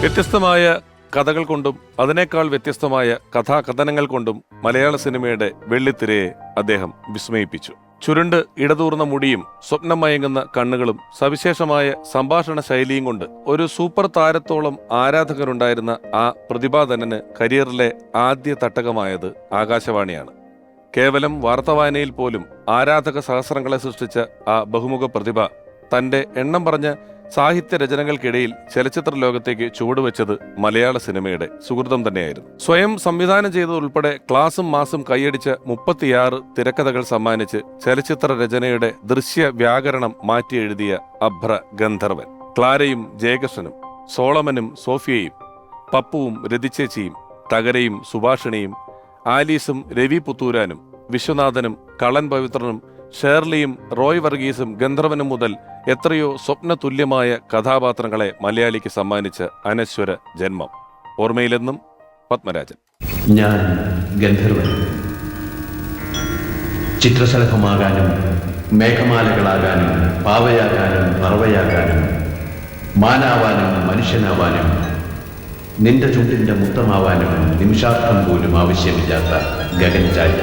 വ്യത്യസ്തമായ കഥകൾ കൊണ്ടും അതിനേക്കാൾ വ്യത്യസ്തമായ കഥാകഥനങ്ങൾ കൊണ്ടും മലയാള സിനിമയുടെ വെള്ളിത്തിരയെ അദ്ദേഹം വിസ്മയിപ്പിച്ചു. ചുരുണ്ട് ഇടതൂർന്ന മുടിയും സ്വപ്നം മയങ്ങുന്ന കണ്ണുകളും സവിശേഷമായ സംഭാഷണ ശൈലിയും കൊണ്ട് ഒരു സൂപ്പർ താരത്തോളം ആരാധകരുണ്ടായിരുന്ന ആ പ്രതിഭാധനന് കരിയറിലെ ആദ്യ തട്ടകമായത് ആകാശവാണിയാണ്. കേവലം വാർത്താവായനയിൽ പോലും ആരാധക സഹസ്രങ്ങളെ സൃഷ്ടിച്ച ആ ബഹുമുഖ പ്രതിഭ തന്റെ എണ്ണം പറഞ്ഞ സാഹിത്യ രചനകൾക്കിടയിൽ ചലച്ചിത്ര ലോകത്തേക്ക് ചുവടുവെച്ചത് മലയാള സിനിമയുടെ സുഹൃതം തന്നെയായിരുന്നു. സ്വയം സംവിധാനം ചെയ്തതുൾപ്പെടെ ക്ലാസും മാസും കൈയടിച്ച 36 തിരക്കഥകൾ സമ്മാനിച്ച് ചലച്ചിത്ര രചനയുടെ ദൃശ്യ വ്യാകരണം മാറ്റി എഴുതിയ അഭ്ര ഗന്ധർവൻ. ക്ലാരയും ജയകൃഷ്ണനും, സോളമനും സോഫിയയും, പപ്പുവും രതിച്ചേച്ചിയും, തകരയും സുഭാഷിണിയും, ആലീസും രവി പുത്തൂരാനും, വിശ്വനാഥനും, കളൻ പവിത്രനും, ഷേർലിയും, റോയ് വർഗീസും, ഗന്ധർവനും മുതൽ എത്രയോ സ്വപ്ന തുല്യമായ കഥാപാത്രങ്ങളെ മലയാളിക്ക് സമ്മാനിച്ച അനശ്വര ജന്മം. ഓർമ്മയിലെന്നും പത്മരാജൻ. ഞാൻ ഗന്ധർവൻ. ചിത്രശലഭമാകാനും മേഘമാലകളാകാനും പാവയാകാനും പറവയാകാനും മാനാവാനും മനുഷ്യനാവാനും നിന്റെ ചുണ്ടിന്റെ മുത്തമാവാനും നിമിഷാർത്ഥം പോലും ആവശ്യമില്ലാത്ത ഗഗൻചാരി.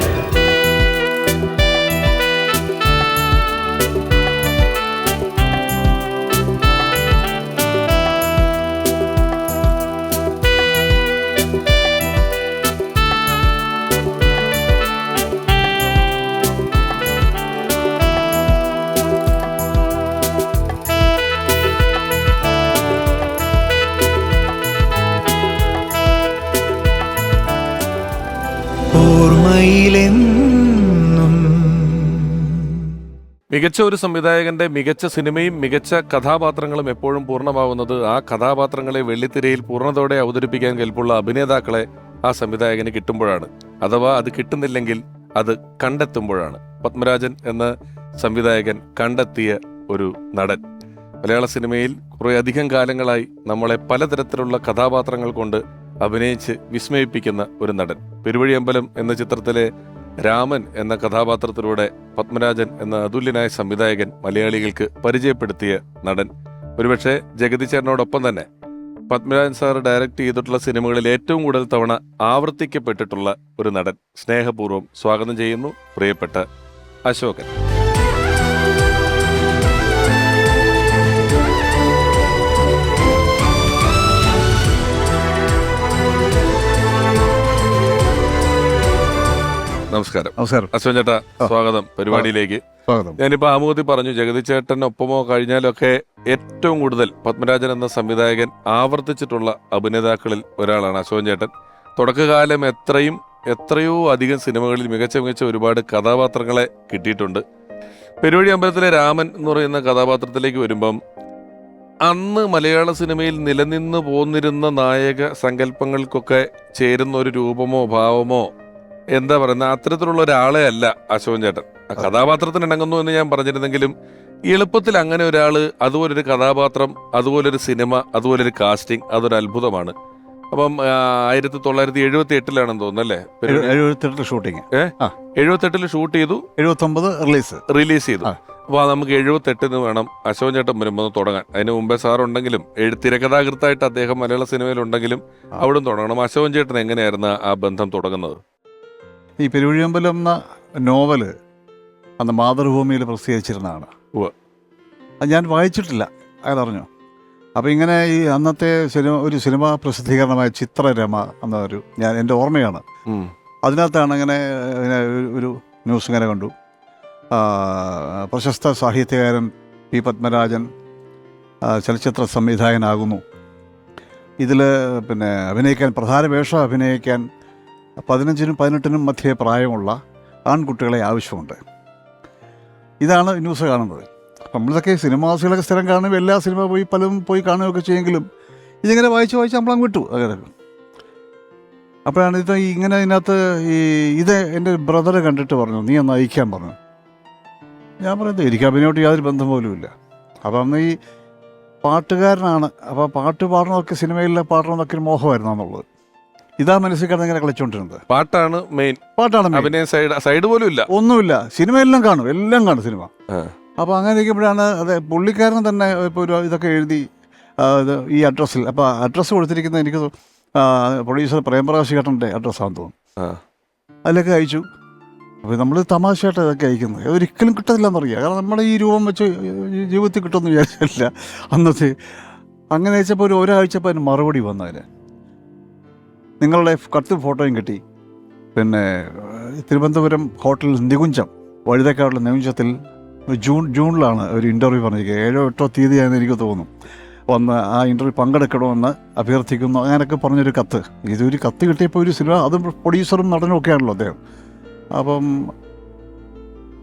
മികച്ച ഒരു സംവിധായകന്റെ മികച്ച സിനിമയും മികച്ച കഥാപാത്രങ്ങളും എപ്പോഴും പൂർണ്ണമാവുന്നത് ആ കഥാപാത്രങ്ങളെ വെള്ളിത്തിരയിൽ പൂർണ്ണതയോടെ അവതരിപ്പിക്കാൻ കെൽപ്പുള്ള അഭിനേതാക്കളെ ആ സംവിധായകന് കിട്ടുമ്പോഴാണ്. അഥവാ അത് കിട്ടുന്നില്ലെങ്കിൽ അത് കണ്ടെത്തുമ്പോഴാണ്. പത്മരാജൻ എന്ന സംവിധായകൻ കണ്ടെത്തിയ ഒരു നടൻ. മലയാള സിനിമയിൽ കുറേയധികം കാലങ്ങളായി നമ്മളെ പലതരത്തിലുള്ള കഥാപാത്രങ്ങൾ കൊണ്ട് അഭിനയിച്ച് വിസ്മയിപ്പിക്കുന്ന ഒരു നടൻ. പെരുവഴിയമ്പലം എന്ന ചിത്രത്തിലെ രാമൻ എന്ന കഥാപാത്രത്തിലൂടെ പത്മരാജൻ എന്ന അതുല്യനായ സംവിധായകൻ മലയാളികൾക്ക് പരിചയപ്പെടുത്തിയ നടൻ. ഒരുപക്ഷെ ജഗതി ചേട്ടനോടൊപ്പം തന്നെ പത്മരാജൻ സാർ ഡയറക്റ്റ് ചെയ്തിട്ടുള്ള സിനിമകളിൽ ഏറ്റവും കൂടുതൽ തവണ ആവർത്തിക്കപ്പെട്ടിട്ടുള്ള ഒരു നടൻ. സ്നേഹപൂർവ്വം സ്വാഗതം ചെയ്യുന്നു പ്രിയപ്പെട്ട അശോകൻ. നമസ്കാരം. അശോകൻ ചേട്ടാ, സ്വാഗതം പരിപാടിയിലേക്ക്. ഞാനിപ്പോ ആമുഖത്തിൽ പറഞ്ഞു, ജഗതി ചേട്ടനൊപ്പമോ കഴിഞ്ഞാലൊക്കെ ഏറ്റവും കൂടുതൽ പത്മരാജൻ എന്ന സംവിധായകൻ ആവർത്തിച്ചിട്ടുള്ള അഭിനേതാക്കളിൽ ഒരാളാണ് അശോകൻ ചേട്ടൻ. തുടക്കകാലം എത്രയോ അധികം സിനിമകളിൽ മികച്ച ഒരുപാട് കഥാപാത്രങ്ങളെ കിട്ടിയിട്ടുണ്ട്. പെരുവഴി അമ്പലത്തിലെ രാമൻ എന്ന് പറയുന്ന കഥാപാത്രത്തിലേക്ക് വരുമ്പം അന്ന് മലയാള സിനിമയിൽ നിലനിന്ന് പോന്നിരുന്ന നായക സങ്കല്പങ്ങൾക്കൊക്കെ ചേരുന്ന ഒരു രൂപമോ ഭാവമോ എന്താ പറയുന്ന അത്തരത്തിലുള്ള ഒരാളെ അല്ല അശോകൻ ചേട്ടൻ. ആ കഥാപാത്രത്തിന് ഇണങ്ങുന്നു എന്ന് ഞാൻ പറഞ്ഞിരുന്നെങ്കിലും എളുപ്പത്തിൽ അങ്ങനെ ഒരാള്, അതുപോലൊരു കഥാപാത്രം, അതുപോലൊരു സിനിമ, അതുപോലൊരു കാസ്റ്റിംഗ്, അതൊരു അത്ഭുതമാണ്. അപ്പം 1978 തോന്നുന്നല്ലേ 78 ഷൂട്ടിങ്. 78 ഷൂട്ട് ചെയ്തു, 79 റിലീസ് ചെയ്തു. അപ്പൊ നമുക്ക് 78 വേണം അശോകൻ ചേട്ടൻ വരുമ്പോൾ തുടങ്ങാൻ. അതിന് മുമ്പേ സാറുണ്ടെങ്കിലും തിരക്കഥാകൃത്തായിട്ട് അദ്ദേഹം മലയാള സിനിമയിലുണ്ടെങ്കിലും അവിടെ തുടങ്ങണം. അശോകൻ ചേട്ടൻ എങ്ങനെയായിരുന്നു ആ ബന്ധം തുടങ്ങുന്നത്? ഈ പെരുവഴിയമ്പലം എന്ന നോവല് അന്ന് മാതൃഭൂമിയിൽ പ്രസിദ്ധീകരിച്ചിരുന്നതാണ്. അത് ഞാൻ വായിച്ചിട്ടില്ല, അയാളറിഞ്ഞു. അപ്പോൾ ഇങ്ങനെ ഈ അന്നത്തെ ഒരു സിനിമ പ്രസിദ്ധീകരണമായ ചിത്രരമ എന്നൊരു എൻ്റെ ഓർമ്മയാണ്. അതിനകത്താണ് ഇങ്ങനെ ഒരു ന്യൂസ് ഇങ്ങനെ കണ്ടു. പ്രശസ്ത സാഹിത്യകാരൻ പി പത്മരാജൻ ചലച്ചിത്ര സംവിധായകനാകുന്നു. ഇതിൽ അഭിനയിക്കാൻ, പ്രധാന വേഷം അഭിനയിക്കാൻ 15-നും 18-നും മധ്യേ പ്രായമുള്ള ആൺകുട്ടികളെ ആവശ്യമുണ്ട്. ഇതാണ് ന്യൂസ് കാണുന്നത്. നമ്മളിതൊക്കെ സിനിമാസികളൊക്കെ സ്ഥിരം കാണുമ്പോൾ എല്ലാ സിനിമ പലതും പോയി കാണുകയൊക്കെ ചെയ്യുമെങ്കിലും ഇതിങ്ങനെ വായിച്ച് നമ്മളങ്ങ് വിട്ടു. അങ്ങനെ അപ്പോഴാണ് ഇങ്ങനെ ഇതിനകത്ത് ഇത് എൻ്റെ ബ്രദറെ കണ്ടിട്ട് പറഞ്ഞു, നീ ഒന്ന് അയക്കാൻ പറഞ്ഞു. ഞാൻ പറയുന്നത് എനിക്ക് അഭിനയോട്ട് യാതൊരു ബന്ധം പോലും ഇല്ല. അപ്പം അന്ന് ഈ പാട്ടുകാരനാണ്, അപ്പോൾ പാട്ട് പാടണമൊക്കെ സിനിമയിൽ പാടണമെന്നൊക്കെ ഒരു മോഹമായിരുന്നു എന്നുള്ളത്. ഇതാ മനസ്സിൽ കിടന്ന് ഇങ്ങനെ കളിച്ചോണ്ടിരുന്നത്. പാട്ടാണ് മെയിൻ. അഭിനയം സൈഡ് പോലും ഇല്ല, ഒന്നുമില്ല. സിനിമ എല്ലാം കാണും സിനിമ. അപ്പോൾ അങ്ങനെ ഇരിക്കുമ്പോഴാണ് പുള്ളിക്കാരൻ തന്നെ ഇപ്പോൾ ഒരു ഇതൊക്കെ എഴുതി ഈ അഡ്രസ്സിൽ. അപ്പോൾ അഡ്രസ്സ് കൊടുത്തിരിക്കുന്നത് എനിക്ക് പ്രൊഡ്യൂസർ പ്രേംപ്രകാശ് ചേട്ടൻ്റെ അഡ്രസ്സാണെന്ന് തോന്നുന്നു. അതിലൊക്കെ അയച്ചു. അപ്പോൾ നമ്മൾ തമാശയായിട്ട് അതൊക്കെ അയക്കുന്നത് ഒരിക്കലും കിട്ടത്തില്ലെന്നറിയാം. കാരണം നമ്മുടെ ഈ രൂപം വെച്ച് ജീവിതത്തിൽ കിട്ടുമെന്ന് വിചാരിച്ചില്ല അന്നത്തെ. അങ്ങനെ അയച്ചപ്പോൾ ഒരാഴ്ചപ്പോൾ അതിന് മറുപടി വന്നതിന് നിങ്ങളുടെ കത്തും ഫോട്ടോയും കിട്ടി. പിന്നെ തിരുവനന്തപുരം ഹോട്ടൽ നികുഞ്ചം, വഴുതക്കാടുള്ള നികുഞ്ചത്തിൽ ജൂണിലാണ് ഒരു ഇൻ്റർവ്യൂ പറഞ്ഞിരിക്കുക. 7 or 8 തീയതിയാണെന്ന് എനിക്ക് തോന്നുന്നു. വന്ന് ആ ഇൻ്റർവ്യൂ പങ്കെടുക്കണമെന്ന് അഭ്യർത്ഥിക്കുന്നു, അങ്ങനെയൊക്കെ പറഞ്ഞൊരു കത്ത്. ഇതൊരു കത്ത് കിട്ടിയപ്പോൾ ഒരു സിനിമ, അതും പ്രൊഡ്യൂസറും നടനും ഒക്കെയാണല്ലോ അദ്ദേഹം. അപ്പം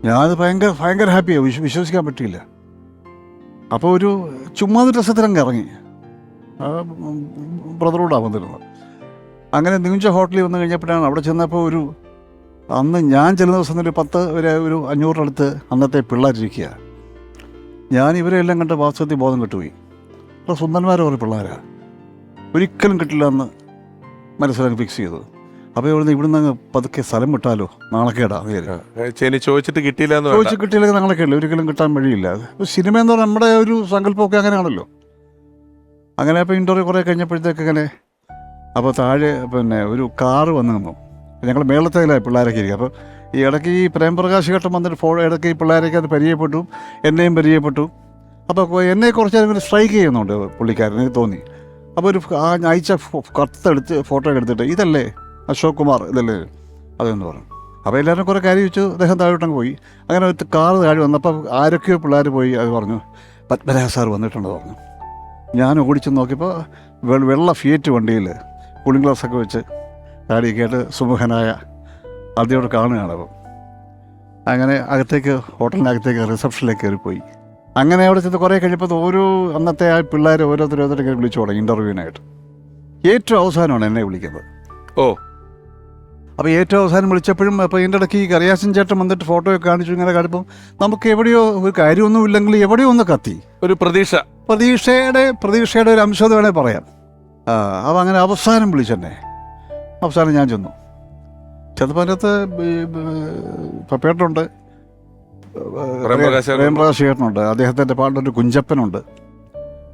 ഞാനത് ഭയങ്കര ഹാപ്പിയായി, വിശ്വസിക്കാൻ പറ്റിയില്ല. അപ്പോൾ ഒരു ചുമ്മാതെ രസത്തിലങ്ങ് ഇറങ്ങി. ബ്രദറോടാണ് വന്നിരുന്നത്. അങ്ങനെ നികുഞ്ച ഹോട്ടലിൽ വന്നു കഴിഞ്ഞപ്പോഴാണ് അവിടെ ചെന്നപ്പോൾ അന്ന് ഞാൻ ചെല്ലുന്ന ദിവസം ഒരു 10 ഒരു 500 അടുത്ത് അന്നത്തെ പിള്ളേരിരിക്കുക. ഞാൻ ഇവരെല്ലാം കണ്ട് വാസ്തവത്തിൽ ബോധം കെട്ടുപോയി. അപ്പോൾ സുന്ദരന്മാരെ ഒരു പിള്ളേരാണ്, ഒരിക്കലും കിട്ടില്ല എന്ന് മനസ്സിലാക്കി ഫിക്സ് ചെയ്തു. അപ്പോൾ ഇവിടുന്ന് അങ്ങ് പതുക്കെ സ്ഥലം വിട്ടാലോ, നാണക്കേടാ. ചോദിച്ചിട്ട് കിട്ടിയില്ലെങ്കിൽ നാണക്കേടില്ല, ഒരിക്കലും കിട്ടാൻ വഴിയില്ല. സിനിമ എന്ന് പറഞ്ഞാൽ നമ്മുടെ ഒരു സങ്കല്പമൊക്കെ അങ്ങനെയാണല്ലോ. അങ്ങനെ അപ്പോൾ ഇൻ്റർവ്യൂ കുറേ കഴിഞ്ഞപ്പോഴത്തേക്ക് ഇങ്ങനെ അപ്പോൾ താഴെ പിന്നെ ഒരു കാറ് വന്നു നിന്നു. ഞങ്ങൾ മേളത്തേലായി പിള്ളേരൊക്കെ ഇരിക്കുക. അപ്പോൾ ഈ ഇടയ്ക്ക് ഈ പ്രേംപ്രകാശ് ഘട്ടം വന്നിട്ട് ഇടയ്ക്ക് ഈ പിള്ളേരൊക്കെ അത് പരിചയപ്പെട്ടു, എന്നെയും പരിചയപ്പെട്ടു. അപ്പോൾ എന്നെ കുറച്ച് നേരം സ്ട്രൈക്ക് ചെയ്യുന്നുണ്ട് പുള്ളിക്കാരൻ, എനിക്ക് തോന്നി. അപ്പോൾ അയച്ച കത്തെടുത്ത് ഫോട്ടോ എടുത്തിട്ട് ഇതല്ലേ അശോക് കുമാർ ഇതല്ലേ അതെന്ന് പറഞ്ഞു. അപ്പോൾ എല്ലാവരും കുറേ കാര്യം വെച്ചു. അദ്ദേഹം താഴോട്ടങ്ങ് പോയി. അങ്ങനെ ഒരു കാറ് താഴെ വന്നപ്പോൾ ആരൊക്കെയോ പിള്ളേർ പോയി അത് പറഞ്ഞു പത്മരാജ സാർ വന്നിട്ടുണ്ട് പറഞ്ഞു. ഞാൻ ഓടിച്ച് നോക്കിയപ്പോൾ വെള്ള ഫിയറ്റ് വണ്ടിയിൽ കൂളിംഗ് ഗ്ലാസ്സൊക്കെ വെച്ച് താടിയൊക്കെ ആയിട്ട് സുമുഖനായ ആദ്യമോട് കാണുകയാണ്. അപ്പം അങ്ങനെ ഹോട്ടലിനകത്തേക്ക് റിസപ്ഷനിലേക്ക് കയറിപ്പോയി. അങ്ങനെ അവിടെ ചെന്ന് കുറേ കഴിഞ്ഞപ്പോൾ അന്നത്തെ ആ പിള്ളേർ ഓരോരുത്തരെ വിളിച്ചു തുടങ്ങി ഇൻ്റർവ്യൂവിനായിട്ട്. ഏറ്റവും അവസാനമാണ് എന്നെ വിളിക്കുന്നത്. അപ്പോൾ ഏറ്റവും അവസാനം വിളിച്ചപ്പോഴും അപ്പോൾ ഇതിൻ്റെ ഇടയ്ക്ക് ഈ കറിയാച്ചൻ ചേട്ടൻ വന്നിട്ട് ഫോട്ടോയൊക്കെ കാണിച്ചു. ഇങ്ങനെ കാണിപ്പം നമുക്ക് എവിടെയോ ഒരു കാര്യമൊന്നും ഇല്ലെങ്കിൽ എവിടെയോ ഒന്ന് കത്തി ഒരു പ്രതീക്ഷയുടെ ഒരു അംശം വേണേൽ പറയാം. അപ്പോൾ അങ്ങനെ അവസാനം വിളിച്ചെന്നെ. അവസാനം ഞാൻ ചെന്നപ്പോൾ അതിനകത്ത് പപ്പേട്ടനുണ്ട്, പ്രേംപ്രകാശ് ചേട്ടനുണ്ട്, അദ്ദേഹത്തിൻ്റെ പാട്ടൊരു കുഞ്ചപ്പനുണ്ട്,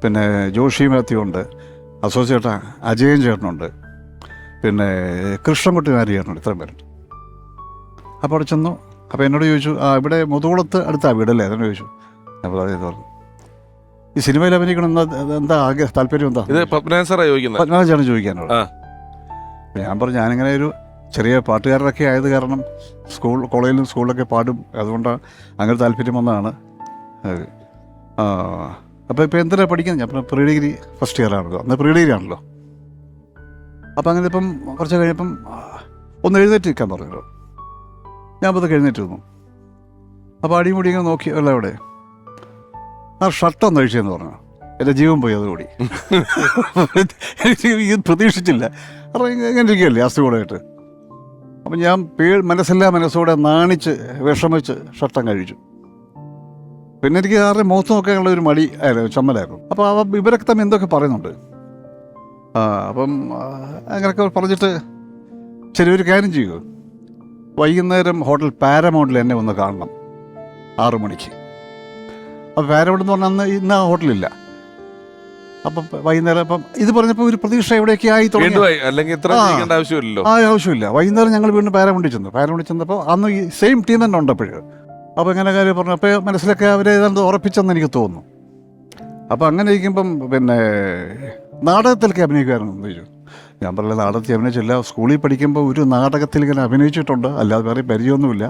പിന്നെ ജോഷി മാത്യു ഉണ്ട്, അസോസിയേറ്റ് അജയൻ ചേട്ടനുണ്ട്, പിന്നെ നാരി ചേട്ടനുണ്ട്. ഇത്രയും പേരുണ്ട്. അപ്പോൾ അവിടെ ചെന്നു. അപ്പോൾ എന്നോട് ചോദിച്ചു, ഇവിടെ മുതുകുളത്ത് അടുത്താ വീടല്ലേ? എന്നോട് ചോദിച്ചു. അപ്പോൾ അതേത് പറഞ്ഞു, ഈ സിനിമയിൽ അഭിനയിക്കണം എന്താ താല്പര്യം എന്താ? പത്മനാഭനാണ് ചോദിക്കാനോട്. ഞാൻ പറഞ്ഞു ഞാനിങ്ങനെ ഒരു ചെറിയ പാട്ടുകാരനൊക്കെ ആയത് കാരണം കോളേജിലും സ്കൂളിലൊക്കെ പാടും, അതുകൊണ്ടാണ് അങ്ങനെ താല്പര്യം വന്നതാണ്. അപ്പോൾ ഇപ്പോൾ എന്തിനാണ് പഠിക്കുന്നത്? ഞാൻ പ്രീ ഡിഗ്രി ഫസ്റ്റ് ഇയർ ആണല്ലോ, അന്ന് പ്രീ ഡിഗ്രി ആണല്ലോ. അപ്പോൾ അങ്ങനെ ഇപ്പം കുറച്ച് കഴിഞ്ഞപ്പം ഒന്ന് എഴുന്നേറ്റ് നിൽക്കാൻ പറഞ്ഞല്ലോ. ഞാൻ അപ്പോൾ എഴുന്നേറ്റ് വന്നു. അപ്പോൾ അടിമുടി ഇങ്ങനെ നോക്കി അല്ല അവിടെ ആ ഷർട്ടൊന്ന് അഴിച്ചെന്ന് പറഞ്ഞു. എൻ്റെ ജീവൻ പോയി അതോടുകൂടി. ഇത് പ്രതീക്ഷിച്ചില്ല. കാരണം ഇങ്ങനെ ഇരിക്കുകയല്ലേ അസുഖമായിട്ട്. അപ്പം ഞാൻ മനസ്സോടെ നാണിച്ച് വിഷമിച്ച് ഷർട്ടം കഴിച്ചു. പിന്നെ എനിക്ക് ആരുടെ മുഖത്ത് നോക്കാനുള്ള ഒരു മടി ചമ്മലായിരുന്നു. അപ്പോൾ ഇവരൊക്കെ തമ്മിൽ എന്തൊക്കെ പറയുന്നുണ്ട്. അപ്പം അങ്ങനെയൊക്കെ പറഞ്ഞിട്ട് ശരി ഒരു കാര്യം ചെയ്യൂ, വൈകുന്നേരം ഹോട്ടൽ പാരമൗണ്ടിൽ എന്നെ ഒന്ന് കാണണം 6 മണിക്ക്. അപ്പോൾ പാരമൗണ്ട് എന്ന് പറഞ്ഞാൽ ഇന്ന് ആ ഹോട്ടലില്ല. അപ്പം വൈകുന്നേരം അപ്പം ഇത് പറഞ്ഞപ്പോൾ ഒരു പ്രതീക്ഷ എവിടെയൊക്കെ ആയി തുടങ്ങി. ആവശ്യമില്ല. വൈകുന്നേരം ഞങ്ങൾ വീണ്ടും പാരമൗണ്ടിൽ ചെന്നപ്പോൾ അന്ന് ഈ സെയിം ടീം തന്നെ ഉണ്ടപ്പോഴും. അപ്പോൾ ഇങ്ങനെ കാര്യം പറഞ്ഞു. അപ്പോൾ മനസ്സിലൊക്കെ അവരെ ഏതാണ്ട് ഉറപ്പിച്ചെന്ന് എനിക്ക് തോന്നുന്നു. അപ്പോൾ അങ്ങനെ ഇരിക്കുമ്പം പിന്നെ നാടകത്തിലൊക്കെ അഭിനയിക്കുമായിരുന്നു ചോദിച്ചു. ഞാൻ പറഞ്ഞ നാടകത്തിൽ അഭിനയിച്ചില്ല, സ്കൂളിൽ പഠിക്കുമ്പോൾ ഒരു നാടകത്തിൽ ഇങ്ങനെ അഭിനയിച്ചിട്ടുണ്ട്, അല്ലാതെ വേറെ പരിചയമൊന്നുമില്ല.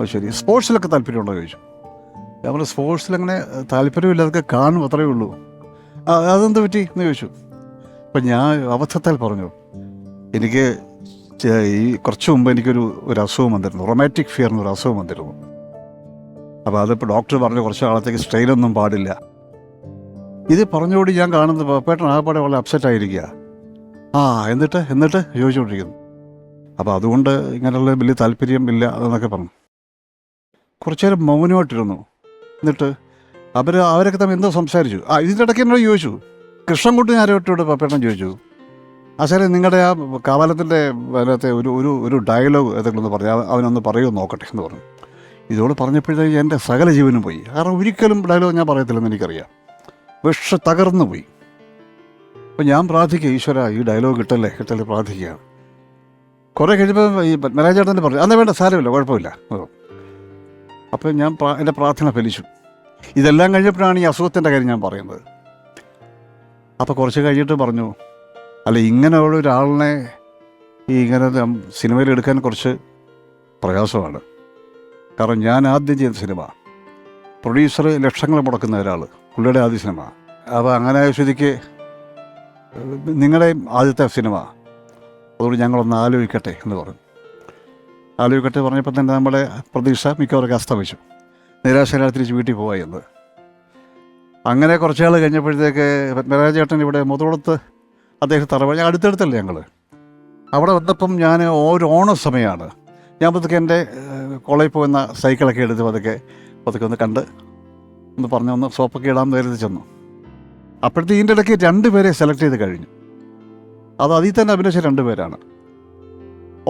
അത് ശരി. സ്പോർട്സിലൊക്കെ താല്പര്യമുണ്ടോ ചോദിച്ചു. ഞാൻ പറഞ്ഞു സ്പോർട്സിലങ്ങനെ താല്പര്യമില്ല, അതൊക്കെ കാണും, അത്രയേ ഉള്ളൂ. അതെന്ത് പറ്റി എന്ന് ചോദിച്ചു. അപ്പം ഞാൻ അബദ്ധത്താൽ പറഞ്ഞു എനിക്ക് ഈ കുറച്ച് മുമ്പ് എനിക്കൊരു അസുഖം വന്നിരുന്നു, റൊമാറ്റിക് ഫിയർ എന്നൊരു അസുഖം വന്നിരുന്നു. അപ്പോൾ അതിപ്പോൾ ഡോക്ടർ പറഞ്ഞു കുറച്ച് കാലത്തേക്ക് സ്ട്രെയിനൊന്നും പാടില്ല. ഇത് പറഞ്ഞുകൂടി ഞാൻ കാണുന്നത് പപ്പേട്ടൻ ആകപ്പാടെ വളരെ അപ്സെറ്റ് ആയിരിക്കുക. എന്നിട്ട് ചോദിച്ചുകൊണ്ടിരിക്കുന്നു. അപ്പോൾ അതുകൊണ്ട് ഇങ്ങനെയുള്ള വലിയ താല്പര്യം ഇല്ല എന്നൊക്കെ പറഞ്ഞു. കുറച്ചു നേരം മൗനമായിട്ടിരുന്നു. എന്നിട്ട് അവരൊക്കെ തമ്മിൽ എന്തോ സംസാരിച്ചു. ഇതിൻ്റെ ഇടയ്ക്ക് എന്നോട് ചോദിച്ചു, കൃഷ്ണൻകുട്ടി ആരോട്ടോട് പപ്പേട്ടൻ ചോദിച്ചു, സാറേ നിങ്ങളുടെ ആ കാവാലത്തിൻ്റെ അതിനകത്തെ ഒരു ഡയലോഗ് ഏതെങ്കിലും ഒന്ന് പറയാം, അവനൊന്ന് പറയുമോ നോക്കട്ടെ എന്ന് പറഞ്ഞു. ഇതോട് പറഞ്ഞപ്പോഴത്തേക്ക് എൻ്റെ സകല ജീവനും പോയി. കാരണം ഒരിക്കലും ഡയലോഗ് ഞാൻ പറയത്തില്ലെന്ന് എനിക്കറിയാം. തകർന്നു പോയി. അപ്പം ഞാൻ പ്രാർത്ഥിക്കുക, ഈശ്വര ഈ ഡയലോഗ് കിട്ടല്ലേ പ്രാർത്ഥിക്കുകയാണ്. കുറേ കഴിയുമ്പോൾ ഈ പത്മരാജേട്ടൻ്റെ പറഞ്ഞു, അന്ന് വേണ്ട, സാരമില്ല, കുഴപ്പമില്ല. അപ്പോൾ ഞാൻ എൻ്റെ പ്രാർത്ഥന ഫലിച്ചു. ഇതെല്ലാം കഴിഞ്ഞപ്പോഴാണ് ഈ അസുഖത്തിൻ്റെ കാര്യം ഞാൻ പറയുന്നത്. അപ്പോൾ കുറച്ച് കഴിഞ്ഞിട്ട് പറഞ്ഞു, അല്ല ഇങ്ങനെയുള്ള ഒരാളിനെ ഇങ്ങനെ സിനിമയിൽ എടുക്കാൻ കുറച്ച് പ്രയാസമാണ്. കാരണം ഞാൻ ആദ്യം ചെയ്ത സിനിമ, പ്രൊഡ്യൂസർ ലക്ഷങ്ങൾ മുടക്കുന്ന ഒരാൾ, പുള്ളിയുടെ ആദ്യ സിനിമ. അപ്പോൾ അങ്ങനെ ആയ സ്ഥിതിക്ക് നിങ്ങളുടെ ആദ്യത്തെ സിനിമ, അതുകൊണ്ട് ഞങ്ങളൊന്ന് ആലോചിക്കട്ടെ എന്ന് പറഞ്ഞു. ആലോചിക്കട്ടെ പറഞ്ഞപ്പോൾ തന്നെ നമ്മുടെ പ്രതീക്ഷ മിക്കവാറൊക്കെ അസ്തമിച്ചു. നിരാശരാൽ തിരിച്ച് വീട്ടിൽ പോവാ എന്ന്. അങ്ങനെ കുറച്ചാൾ കഴിഞ്ഞപ്പോഴത്തേക്ക് പത്മരാജേട്ടൻ ഇവിടെ മുതോളത്ത് അദ്ദേഹം തറവാട്, അടുത്തടുത്തല്ലേ ഞങ്ങൾ. അവിടെ വന്നപ്പം ഞാൻ ഒരു ഓണ സമയമാണ്. ഞാൻ പതുക്കെ എൻ്റെ കോളേജിൽ പോകുന്ന സൈക്കിളൊക്കെ എടുത്ത് പതുക്കെ ഒന്ന് കണ്ട് ഒന്ന് പറഞ്ഞൊന്ന് സോപ്പൊക്കെ ഇടാമെന്ന് കരുതി ചെന്നു. അപ്പോഴത്തെ ഇതിൻ്റെ ഇടയ്ക്ക് 2 പേരെ സെലക്ട് ചെയ്ത് കഴിഞ്ഞു. അതിൽ തന്നെ അഭിനയിച്ച 2 പേരാണ്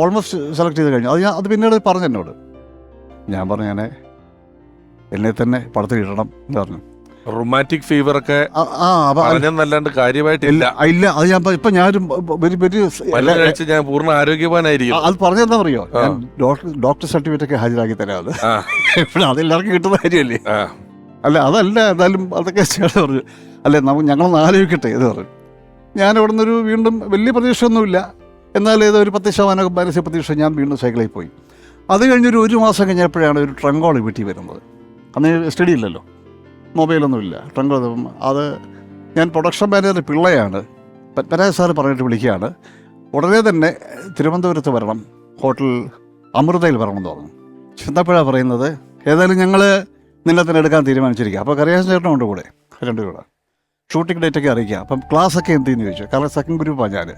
ഓൾമോസ്റ്റ് സെലക്ട് ചെയ്ത് കഴിഞ്ഞു. അത് പിന്നീട് പറഞ്ഞു എന്നോട്. ഞാൻ പറഞ്ഞു, ഞാൻ എന്നെ തന്നെ പടത്തിൽ ഇടണം എന്ന് പറഞ്ഞു. റൊമാൻറ്റിക് ഫീവർ ഒക്കെ പറഞ്ഞല്ലാണ്ട് കാര്യമായിട്ടില്ല. ഇല്ല, അത് ഞാൻ ഇപ്പം ഞാനൊരു ഞാൻ പൂർണ്ണ ആരോഗ്യവാനായിരിക്കും. അത് പറഞ്ഞെന്താ അറിയോ, ഞാൻ ഡോക്ടർ സർട്ടിഫിക്കറ്റ് ഒക്കെ ഹാജരാക്കി തരാം. അത് എപ്പോഴും അതെല്ലാവർക്കും കിട്ടുന്ന കാര്യമല്ലേ. അല്ല അതല്ല, എന്തായാലും അതൊക്കെ പറഞ്ഞു. അല്ലേ ഞങ്ങളൊന്ന് ആലോചിക്കട്ടെ എന്ന് പറഞ്ഞു. ഞാൻ അവിടെ നിന്നൊരു വീണ്ടും വലിയ പ്രതീക്ഷയൊന്നുമില്ല, എന്നാൽ ഏതോ ഒരു 10% പരസ്യ പ്രതീക്ഷ. ഞാൻ വീണ്ടും സൈക്കിളിൽ പോയി. അത് കഴിഞ്ഞൊരു 1 മാസം കഴിഞ്ഞപ്പോഴാണ് ഒരു ട്രങ്കോൾ വീട്ടിൽ വരുന്നത്. അന്ന് സ്റ്റഡി ഇല്ലല്ലോ, മൊബൈലൊന്നുമില്ല. ട്രങ്കോൾ അത് ഞാൻ പ്രൊഡക്ഷൻ മാനേജർ പിള്ളയാണ്. പത്മരാജ് സാറ് പറഞ്ഞിട്ട് വിളിക്കുകയാണ്, ഉടനെ തന്നെ തിരുവനന്തപുരത്ത് വരണം, ഹോട്ടൽ അമൃതയിൽ വരണം എന്ന് പറഞ്ഞു. ചെന്നപ്പോഴാണ് പറയുന്നത്, ഏതായാലും ഞങ്ങൾ നിന്നെ തന്നെ എടുക്കാൻ തീരുമാനിച്ചിരിക്കുക. അപ്പോൾ കറിയാസൻ ചേട്ടനുണ്ട് കൂടെ, 2 കൂടെ. ഷൂട്ടിംഗ് ഡേറ്റൊക്കെ അറിയിക്കുക. അപ്പം ക്ലാസ്സൊക്കെ എന്ത് ചെയ്യുന്നു ചോദിച്ചു. കാരണം സെക്കൻഡ് ഗ്രൂപ്പാണ് ഞാൻ.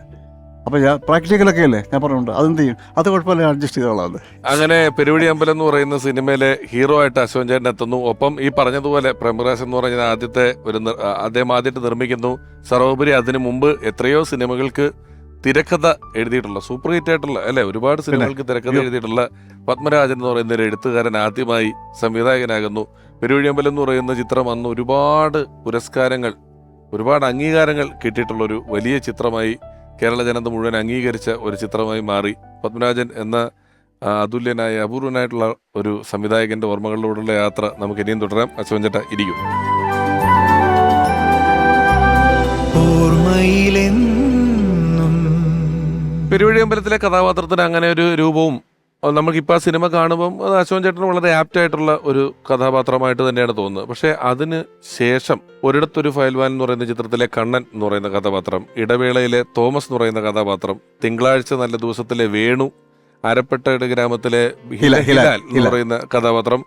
അപ്പോൾ ഞാൻ പ്രാക്ടിക്കലൊക്കെ അല്ലേ ഞാൻ പറഞ്ഞുണ്ട്, അതെന്ത് ചെയ്യും, അത് കുഴപ്പമില്ല, അഡ്ജസ്റ്റ് ചെയ്തോളാം. അങ്ങനെ പെരുവഴി അമ്പലം എന്ന് പറയുന്ന സിനിമയിലെ ഹീറോ ആയിട്ട് അശോകൻ ചേട്ടൻ എത്തുന്നു. ഒപ്പം ഈ പറഞ്ഞതുപോലെ പ്രേമരാജ് എന്ന് പറഞ്ഞ അദ്ദേഹം ആദ്യമായിട്ട് നിർമ്മിക്കുന്നു. സർവോപരി അതിനു മുമ്പ് എത്രയോ സിനിമകൾക്ക് തിരക്കഥ എഴുതിയിട്ടുള്ള, സൂപ്പർ ഹിറ്റ് ആയിട്ടുള്ള അല്ലെ, ഒരുപാട് സിനിമകൾക്ക് തിരക്കഥ എഴുതിയിട്ടുള്ള പത്മരാജൻ എന്ന് പറയുന്ന ഒരു എഴുത്തുകാരൻ ആദ്യമായി സംവിധായകനാകുന്നു. പെരുവഴി അമ്പലം എന്ന് പറയുന്ന ചിത്രം അന്ന് ഒരുപാട് പുരസ്കാരങ്ങൾ, ഒരുപാട് അംഗീകാരങ്ങൾ കിട്ടിയിട്ടുള്ളൊരു വലിയ ചിത്രമായി കേരള ജനത മുഴുവൻ അംഗീകരിച്ച ഒരു ചിത്രമായി മാറി. പത്മരാജൻ എന്ന അതുല്യനായ അപൂർവനായിട്ടുള്ള ഒരു സംവിധായകന്റെ ഓർമ്മകളിലൂടെയുള്ള യാത്ര നമുക്ക് ഇനിയും തുടരാം. അശോകൻ ചേട്ടാ ഇരിക്കും. പെരുവഴി അമ്പലത്തിലെ കഥാപാത്രത്തിന് അങ്ങനെ ഒരു രൂപവും നമുക്കിപ്പോൾ ആ സിനിമ കാണുമ്പം അത് അശോകൻ ചേട്ടന് വളരെ ആപ്റ്റ് ആയിട്ടുള്ള ഒരു കഥാപാത്രമായിട്ട് തന്നെയാണ് തോന്നുന്നത്. പക്ഷേ അതിന് ശേഷം ഒരിടത്തൊരു ഫയൽവാൻ എന്ന് പറയുന്ന ചിത്രത്തിലെ കണ്ണൻ എന്ന് പറയുന്ന കഥാപാത്രം, ഇടവേളയിലെ തോമസ് എന്ന് പറയുന്ന കഥാപാത്രം, തിങ്കളാഴ്ച നല്ല ദിവസത്തിലെ വേണു, അരപ്പെട്ടയുടെ ഗ്രാമത്തിലെ ഹിലാൽ എന്ന് പറയുന്ന കഥാപാത്രം,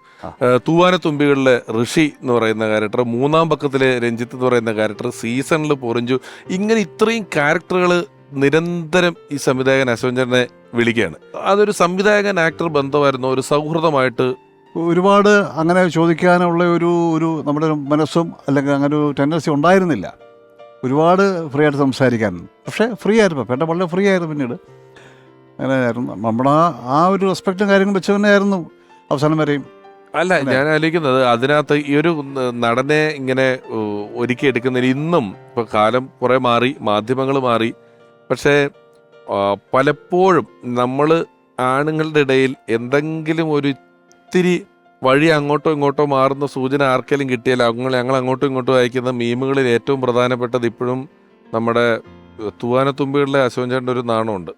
തൂവാനത്തുമ്പികളിലെ ഋഷി എന്ന് പറയുന്ന ക്യാരക്ടർ, മൂന്നാം പക്കത്തിലെ രഞ്ജിത്ത് എന്ന് പറയുന്ന ക്യാരക്ടർ, സീസണിൽ പൊറിഞ്ചു, ഇങ്ങനെ ഇത്രയും ക്യാരക്ടറുകൾ നിരന്തരം ഈ സംവിധായകൻ അശോകൻ ചേട്ടനെ വിളിക്കുകയാണ്. അതൊരു സംവിധായകൻ ആക്ടർ ബന്ധമായിരുന്നു, ഒരു സൗഹൃദമായിട്ട് ഒരുപാട് അങ്ങനെ ചോദിക്കാനുള്ള ഒരു നമ്മുടെ മനസ്സും അല്ലെങ്കിൽ അങ്ങനെ ഒരു ടെൻഡൻസി ഉണ്ടായിരുന്നില്ല. ഒരുപാട് ഫ്രീ ആയിട്ട് സംസാരിക്കാൻ, പക്ഷേ ഫ്രീ ആയിരുന്നു, പേട്ട വളരെ ഫ്രീ ആയിരുന്നു. പിന്നീട് അങ്ങനെ ആയിരുന്നു, നമ്മുടെ ആ ഒരു റെസ്പെക്റ്റും കാര്യങ്ങളും വെച്ച് തന്നെ ആയിരുന്നു അവസാനം വരെയും. അല്ല, ഞാൻ ആലോചിക്കുന്നത് അതിനകത്ത് ഈ ഒരു നടനെ ഇങ്ങനെ ഒരുക്കി എടുക്കുന്നതിന് ഇന്നും ഇപ്പൊ കാലം കുറെ മാറി, മാധ്യമങ്ങൾ മാറി, പക്ഷേ പലപ്പോഴും നമ്മൾ ആണുങ്ങളുടെ ഇടയിൽ എന്തെങ്കിലും ഒരു ഇത്തിരി വഴി അങ്ങോട്ടോ ഇങ്ങോട്ടോ മാറുന്ന സൂചന ആർക്കെങ്കിലും കിട്ടിയാൽ ഞങ്ങൾ അങ്ങോട്ടും ഇങ്ങോട്ടും അയക്കുന്ന മീമുകളിൽ ഏറ്റവും പ്രധാനപ്പെട്ടത് ഇപ്പോഴും നമ്മുടെ തൂവാനത്തുമ്പികളിലെ അശോകൻ ചേട്ടൻ്റെ ഒരു നാണമുണ്ട്.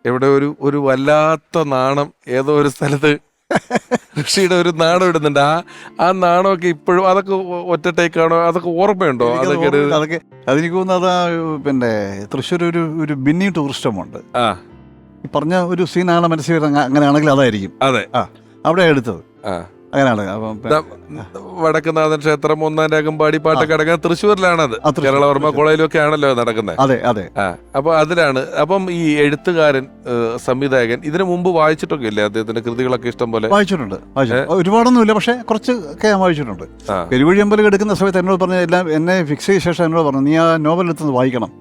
എവിടെ ഒരു വല്ലാത്ത നാണം ഏതോ ഒരു സ്ഥലത്ത് ഋഷിയുടെ ഒരു നാണം ഇടുന്നുണ്ട്. ആ നാണമൊക്കെ ഇപ്പോഴും അതൊക്കെ ഒറ്റ ടേക്കാണോ, അതൊക്കെ ഓർമ്മയുണ്ടോ? അതൊക്കെ അതെനിക്ക് തോന്നുന്നത് പിന്നെ തൃശ്ശൂർ ഒരു ബിന്നി ടൂറിസ്റ്റ് ഹോമുണ്ട്. ഈ പറഞ്ഞ ഒരു സീനാണ് മനസ്സിൽ അങ്ങനെയാണെങ്കിൽ അതായിരിക്കും. അതെ, അവിടെ എടുത്തത് അങ്ങനെയാണ്. വടക്കുന്നാഥൻ ക്ഷേത്രം, ഒന്നാം രാഗംപാടി പാട്ടൊക്കെ അടങ്ങുന്ന തൃശ്ശൂരിലാണത്. കേരളവർമ്മ കോളേജിലൊക്കെ ആണല്ലോ നടക്കുന്നത്. അതെ അതെ. അപ്പൊ അതിലാണ്. അപ്പം ഈ എഴുത്തുകാരൻ, സംവിധായകൻ ഇതിനു മുമ്പ് വായിച്ചിട്ടൊക്കെ ഇല്ലേ അദ്ദേഹത്തിന്റെ കൃതികളൊക്കെ? ഇഷ്ടം പോലെ വായിച്ചിട്ടുണ്ട്. ഒരുപാടൊന്നുമില്ല, പക്ഷെ കുറച്ചൊക്കെ ഞാൻ വായിച്ചിട്ടുണ്ട്. പെരുവഴി അമ്പലം എടുക്കുന്ന സമയത്ത് എന്നോട് പറഞ്ഞ എല്ലാം എന്നെ ഫിക്സ് ചെയ്ത ശേഷം എന്നോട് പറഞ്ഞു, നീ ആ നോവൽ എടുത്ത് വായിക്കണം.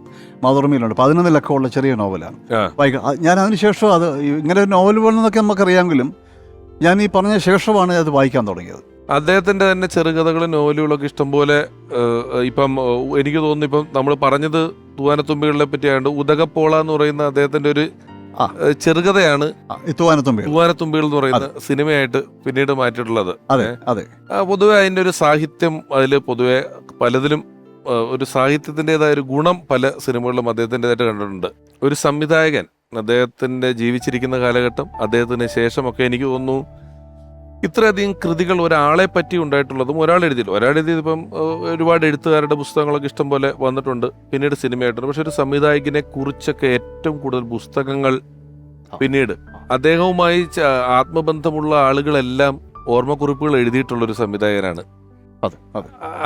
മാതൃഭൂമിയിലുണ്ട്, 11 ലക്കമുള്ള ചെറിയ നോവലാണ്, വായിക്കണം. ഞാൻ അതിനുശേഷം അത് ഇങ്ങനെ ഒരു നോവൽ പോലെന്നൊക്കെ നമുക്കറിയാമെങ്കിലും ഞാൻ ഈ പറഞ്ഞ ശേഷമാണ് അത് വായിക്കാൻ തുടങ്ങിയത്. അദ്ദേഹത്തിന്റെ തന്നെ ചെറുകഥകളും നോവലുകളൊക്കെ ഇഷ്ടംപോലെ ഇപ്പം എനിക്ക് തോന്നുന്നു ഇപ്പം നമ്മൾ പറഞ്ഞത് തൂവാനത്തുമ്പികളെ പറ്റിയാണ്ട് ഉദകപ്പോള എന്ന് പറയുന്ന അദ്ദേഹത്തിന്റെ ഒരു ചെറുകഥയാണ് തൂവാനത്തുമ്പികൾ എന്ന് പറയുന്ന സിനിമയായിട്ട് പിന്നീട് മാറ്റിയിട്ടുള്ളത്. പൊതുവെ അതിന്റെ ഒരു സാഹിത്യം അതിൽ പൊതുവെ പലതിലും ഒരു സാഹിത്യത്തിൻ്റെതായ ഒരു ഗുണം പല സിനിമകളിലും അദ്ദേഹത്തിൻ്റെതായിട്ട് കണ്ടിട്ടുണ്ട്. ഒരു സംവിധായകൻ അദ്ദേഹത്തിന്റെ ജീവിച്ചിരിക്കുന്ന കാലഘട്ടം അദ്ദേഹത്തിന് ശേഷമൊക്കെ എനിക്ക് തോന്നുന്നു ഇത്രയധികം കൃതികൾ ഒരാളെ പറ്റി ഉണ്ടായിട്ടുള്ളതും ഒരാൾ എഴുതിയതിപ്പം ഒരുപാട് എഴുത്തുകാരുടെ പുസ്തകങ്ങളൊക്കെ ഇഷ്ടം പോലെ വന്നിട്ടുണ്ട്, പിന്നീട് സിനിമയായിട്ടുണ്ട്. പക്ഷെ ഒരു സംവിധായകനെ കുറിച്ചൊക്കെ ഏറ്റവും കൂടുതൽ പുസ്തകങ്ങൾ പിന്നീട് അദ്ദേഹവുമായി ആത്മബന്ധമുള്ള ആളുകളെല്ലാം ഓർമ്മക്കുറിപ്പുകൾ എഴുതിയിട്ടുള്ളൊരു സംവിധായകനാണ്.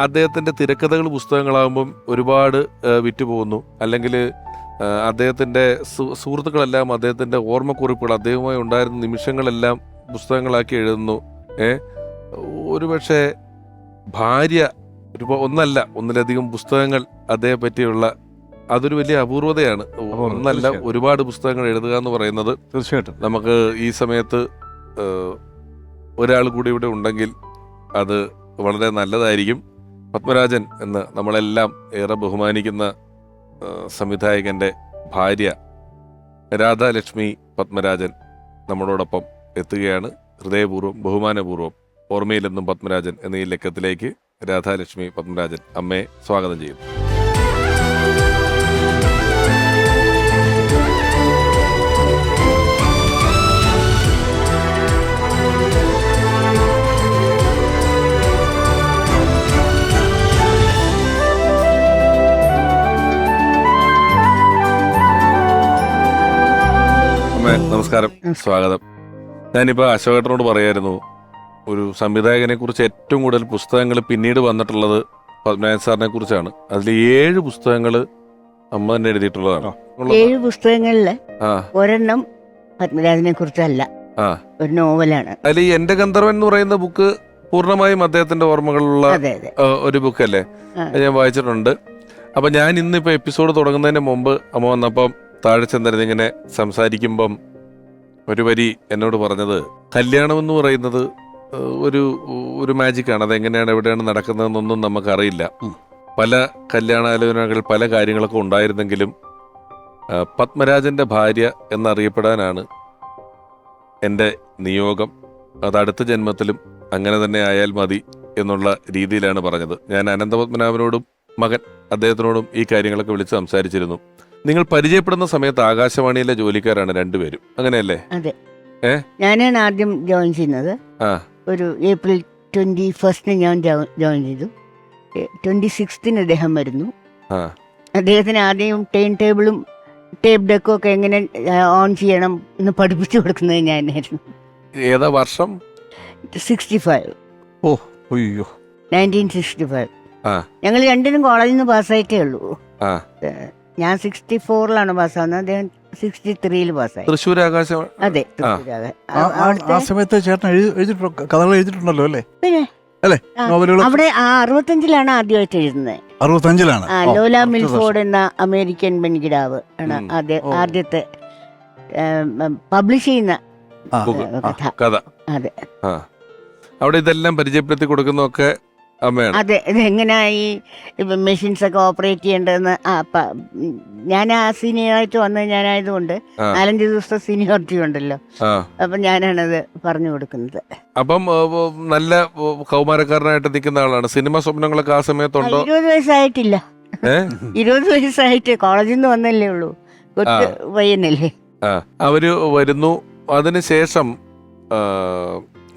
അദ്ദേഹത്തിന്റെ തിരക്കഥകൾ പുസ്തകങ്ങളാകുമ്പം ഒരുപാട് വിറ്റുപോകുന്നു. അല്ലെങ്കിൽ അദ്ദേഹത്തിന്റെ സുഹൃത്തുക്കളെല്ലാം അദ്ദേഹത്തിന്റെ ഓർമ്മക്കുറിപ്പുകൾ അദ്ദേഹവുമായി ഉണ്ടായിരുന്ന നിമിഷങ്ങളെല്ലാം പുസ്തകങ്ങളാക്കി എഴുതുന്നു. ഒരുപക്ഷെ ഭാര്യ ഒന്നിലധികം പുസ്തകങ്ങൾ അദ്ദേഹത്തെ പറ്റിയുള്ള അതൊരു വലിയ അപൂർവതയാണ്. ഒന്നല്ല ഒരുപാട് പുസ്തകങ്ങൾ എഴുതുക എന്ന് പറയുന്നത് തീർച്ചയായിട്ടും നമുക്ക് ഈ സമയത്ത് ഒരാൾ കൂടി ഇവിടെ ഉണ്ടെങ്കിൽ അത് വളരെ നല്ലതായിരിക്കും. പത്മരാജൻ എന്ന് നമ്മളെല്ലാം ഏറെ ബഹുമാനിക്കുന്ന സംവിധായകന്റെ ഭാര്യ രാധാലക്ഷ്മി പത്മരാജൻ നമ്മളോടൊപ്പം എത്തുകയാണ്. ഹൃദയപൂർവ്വം ബഹുമാനപൂർവ്വം ഓർമ്മയിൽ നിന്നും പത്മരാജൻ എന്ന ഈ ലക്കത്തിലേക്ക് രാധാലക്ഷ്മി പത്മരാജൻ അമ്മയെ സ്വാഗതം ചെയ്യുന്നു. നമസ്കാരം, സ്വാഗതം. ഞാനിപ്പോൾ അശോകേട്ടനോട് പറയായിരുന്നു, ഒരു സംവിധായകനെ കുറിച്ച് ഏറ്റവും കൂടുതൽ പുസ്തകങ്ങൾ പിന്നീട് വന്നിട്ടുള്ളത് പത്മനാഭൻ സാറിനെ കുറിച്ചാണ്. അതിൽ 7 പുസ്തകങ്ങൾ അമ്മ തന്നെ എഴുതിയിട്ടുള്ളതാണ്. 7 പുസ്തകങ്ങളില് ഒരെണ്ണം പത്മരാജനെ കുറിച്ചല്ല, ഒരു നോവലാണ്. അതിൽ ഈ എന്റെ ഗന്ധർവൻ എന്ന് പറയുന്ന ബുക്ക് പൂർണ്ണമായും അദ്ദേഹത്തിന്റെ ഓർമ്മകളുള്ള ഒരു ബുക്കല്ലേ, ഞാൻ വായിച്ചിട്ടുണ്ട്. അപ്പൊ ഞാൻ ഇന്നിപ്പോ എപ്പിസോഡ് തുടങ്ങുന്നതിന് മുമ്പ് അമ്മ വന്നപ്പം താഴെ ചെന്നിരുന്ന് ഇങ്ങനെ സംസാരിക്കുമ്പം ഒരു വരി എന്നോട് പറഞ്ഞത്, കല്യാണം എന്ന് പറയുന്നത് ഒരു മാജിക്കാണ്. അതെങ്ങനെയാണ് എവിടെയാണ് നടക്കുന്നതെന്നൊന്നും നമുക്കറിയില്ല. പല കല്യാണാലോചനകൾ പല കാര്യങ്ങളൊക്കെ ഉണ്ടായിരുന്നെങ്കിലും പത്മരാജന്റെ ഭാര്യ എന്നറിയപ്പെടാനാണ് എൻ്റെ നിയോഗം. അത് അടുത്ത ജന്മത്തിലും അങ്ങനെ തന്നെ ആയാൽ മതി എന്നുള്ള രീതിയിലാണ് പറഞ്ഞത്. ഞാൻ അനന്തപത്മനാഭനോടും മകൻ അദ്ദേഹത്തിനോടും ഈ കാര്യങ്ങളൊക്കെ വിളിച്ച് സംസാരിച്ചിരുന്നു. നിങ്ങൾ പരിചയപ്പെടുന്ന സമയത്ത് ആകാശവാണിയിലെ ജോലിക്കാരാണ് രണ്ടുപേരും, അങ്ങനെയല്ലേ? അതെ, ഞാനാണ് ആദ്യം ജോയിൻ ചെയ്യുന്നത്. ഒരു ഏപ്രിൽ 21 ഞാൻ ജോയിൻ ചെയ്തു. 26 അദ്ദേഹം വരുന്നു. അദ്ദേഹത്തിന് ആദ്യം ടേൺ ടേബിളും ടേപ്പ് ഡെക്കും ഒക്കെ എങ്ങനെ ഓൺ ചെയ്യണം എന്ന് പഠിപ്പിച്ചു കൊടുക്കുന്നത് ഞാനായിരുന്നു. ഏതാ വർഷം? 65. 1965. ഞങ്ങൾ രണ്ടിനും കോളേജിൽ നിന്ന് പാസ്സായിട്ടേ ഉള്ളൂ. ഞാൻ 64 പാസ്സാവുന്നത്, അദ്ദേഹം 63 പാസ്സായി. തൃശ്ശൂർ ആകാശം. അതെ, ആ സമയത്ത് ചേട്ടൻ കഥകൾ എഴുതിയിട്ടുണ്ടല്ലോ അല്ലേ? പിന്നെ അവിടെ 65 ആദ്യമായിട്ട് എഴുതുന്നത്. 65 ലോല മിൽഫോർഡ് എന്ന അമേരിക്കൻ പെൺകിടാവ് ആണ് ആദ്യത്തെ പബ്ലിഷ് ചെയ്യുന്ന കഥ. അതെ, അവിടെ ഇതെല്ലാം പരിചയപ്പെടുത്തി കൊടുക്കുന്നതൊക്കെ അമ്മയാണ്. അതെ, ഇതെങ്ങനെയാ ഈ മെഷീൻസ് ഒക്കെ ഓപ്പറേറ്റ് ചെയ്യേണ്ടതെന്ന്. ഞാൻ ആ സീനിയറായിട്ട് വന്നത് ഞാനായതുകൊണ്ട് 4-5 ദിവസത്തെ സീനിയോറിറ്റി ഉണ്ടല്ലോ, അപ്പൊ ഞാനാണത് പറഞ്ഞു കൊടുക്കുന്നത്. അപ്പം നല്ല കൗമാരക്കാരനായിട്ട് നിൽക്കുന്ന ആളാണ്. സിനിമ സ്വപ്നങ്ങളൊക്കെ ആ സമയത്തുണ്ടോ? 20 വയസ്സായിട്ടില്ല. 20 വയസ്സായിട്ട് കോളേജിൽ നിന്ന് വന്നല്ലേ ഉള്ളൂ, കൊച്ചു പയ്യനല്ലേ. അവര് വരുന്നു. അതിനുശേഷം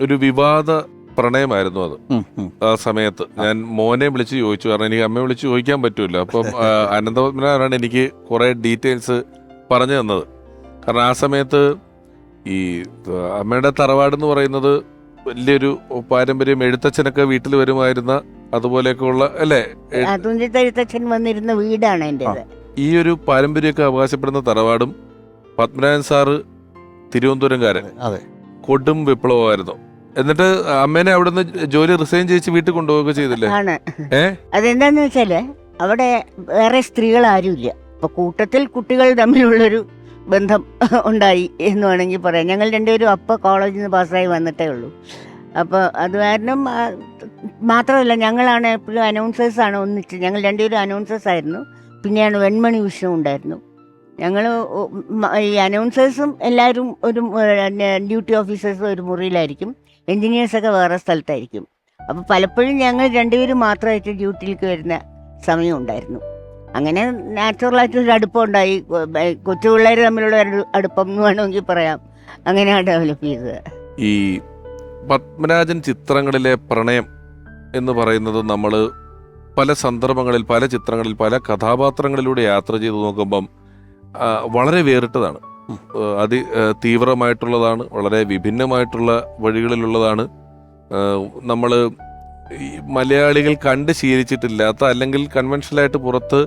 ഒരു വിവാദ പ്രണയമായിരുന്നു അത്. ആ സമയത്ത് ഞാൻ മോനെ വിളിച്ച് ചോദിച്ചു, കാരണം എനിക്ക് അമ്മയെ വിളിച്ച് ചോദിക്കാൻ പറ്റൂല. അപ്പം അനന്തപത്മനാഭനാണ് എനിക്ക് കുറെ ഡീറ്റെയിൽസ് പറഞ്ഞു തന്നത്. കാരണം ആ സമയത്ത് ഈ അമ്മയുടെ തറവാടെന്ന് പറയുന്നത് വലിയൊരു പാരമ്പര്യം, എഴുത്തച്ഛനൊക്കെ വീട്ടിൽ വരുമായിരുന്ന അതുപോലെയൊക്കെ ഉള്ള അല്ലേ, എഴുത്തച്ഛൻ വന്നിരുന്ന വീടാണ് എൻ്റെ. ഈ ഒരു പാരമ്പര്യമൊക്കെ അവകാശപ്പെടുന്ന തറവാടും പത്മനാഭൻ സാറ് തിരുവനന്തപുരംകാരൻ, കൊടും വിപ്ലവമായിരുന്നു. എന്നിട്ട് അമ്മേനെ അവിടുന്ന് ജോലി റിസൈൻ ചെയ്ത് വീട്ടിൽ കൊണ്ടുപോവുക ചെയ്തില്ലേ? അതെന്താന്ന് വെച്ചാല് അവിടെ വേറെ സ്ത്രീകൾ ആരുമില്ല. അപ്പൊ കൂട്ടത്തിൽ കുട്ടികൾ തമ്മിലുള്ളൊരു ബന്ധം ഉണ്ടായി എന്ന് വേണമെങ്കിൽ പറയാം. ഞങ്ങൾ രണ്ടുപേരും അപ്പൊ കോളേജിൽ നിന്ന് പാസ്സായി വന്നിട്ടേ ഉള്ളൂ. അപ്പോൾ അത് കാരണം മാത്രമല്ല ഞങ്ങളാണ് എപ്പോഴും അനൗൺസേഴ്സാണ് ഒന്നിച്ച്, ഞങ്ങൾ രണ്ടുപേരും അനൗൺസേഴ്സ് ആയിരുന്നു. പിന്നെയാണ് വെൺമണി വിഷ്ണു ഉണ്ടായിരുന്നു. ഞങ്ങൾ ഈ അനൗൺസേഴ്സും എല്ലാവരും ഒരു ഡ്യൂട്ടി ഓഫീസേഴ്സും ഒരു മുറിയിലായിരിക്കും, എൻജിനീയേഴ്സൊക്കെ വേറെ സ്ഥലത്തായിരിക്കും. അപ്പോൾ പലപ്പോഴും ഞങ്ങൾ രണ്ടുപേരും മാത്രമായിട്ട് ഡ്യൂട്ടിയിലേക്ക് വരുന്ന സമയം ഉണ്ടായിരുന്നു. അങ്ങനെ നാച്ചുറലായിട്ടൊരു അടുപ്പം ഉണ്ടായി. കൊച്ചു പിള്ളേർ തമ്മിലുള്ള ഒരു അടുപ്പം എന്ന് വേണമെങ്കിൽ പറയാം. അങ്ങനെയാണ് ഡെവലപ്പ് ചെയ്തത്. ഈ പത്മരാജൻ ചിത്രങ്ങളിലെ പ്രണയം എന്ന് പറയുന്നത് നമ്മൾ പല സന്ദർഭങ്ങളിൽ, പല ചിത്രങ്ങളിൽ, പല കഥാപാത്രങ്ങളിലൂടെ യാത്ര ചെയ്ത് നോക്കുമ്പം വളരെ വേറിട്ടതാണ്, തീവ്രമായിട്ടുള്ളതാണ്, വളരെ വിഭിന്നമായിട്ടുള്ള വഴികളിലുള്ളതാണ്. നമ്മൾ ഈ മലയാളികൾ കണ്ട് ശീലിച്ചിട്ടില്ലാത്ത, അല്ലെങ്കിൽ കൺവെൻഷനലായിട്ട് പുറത്ത്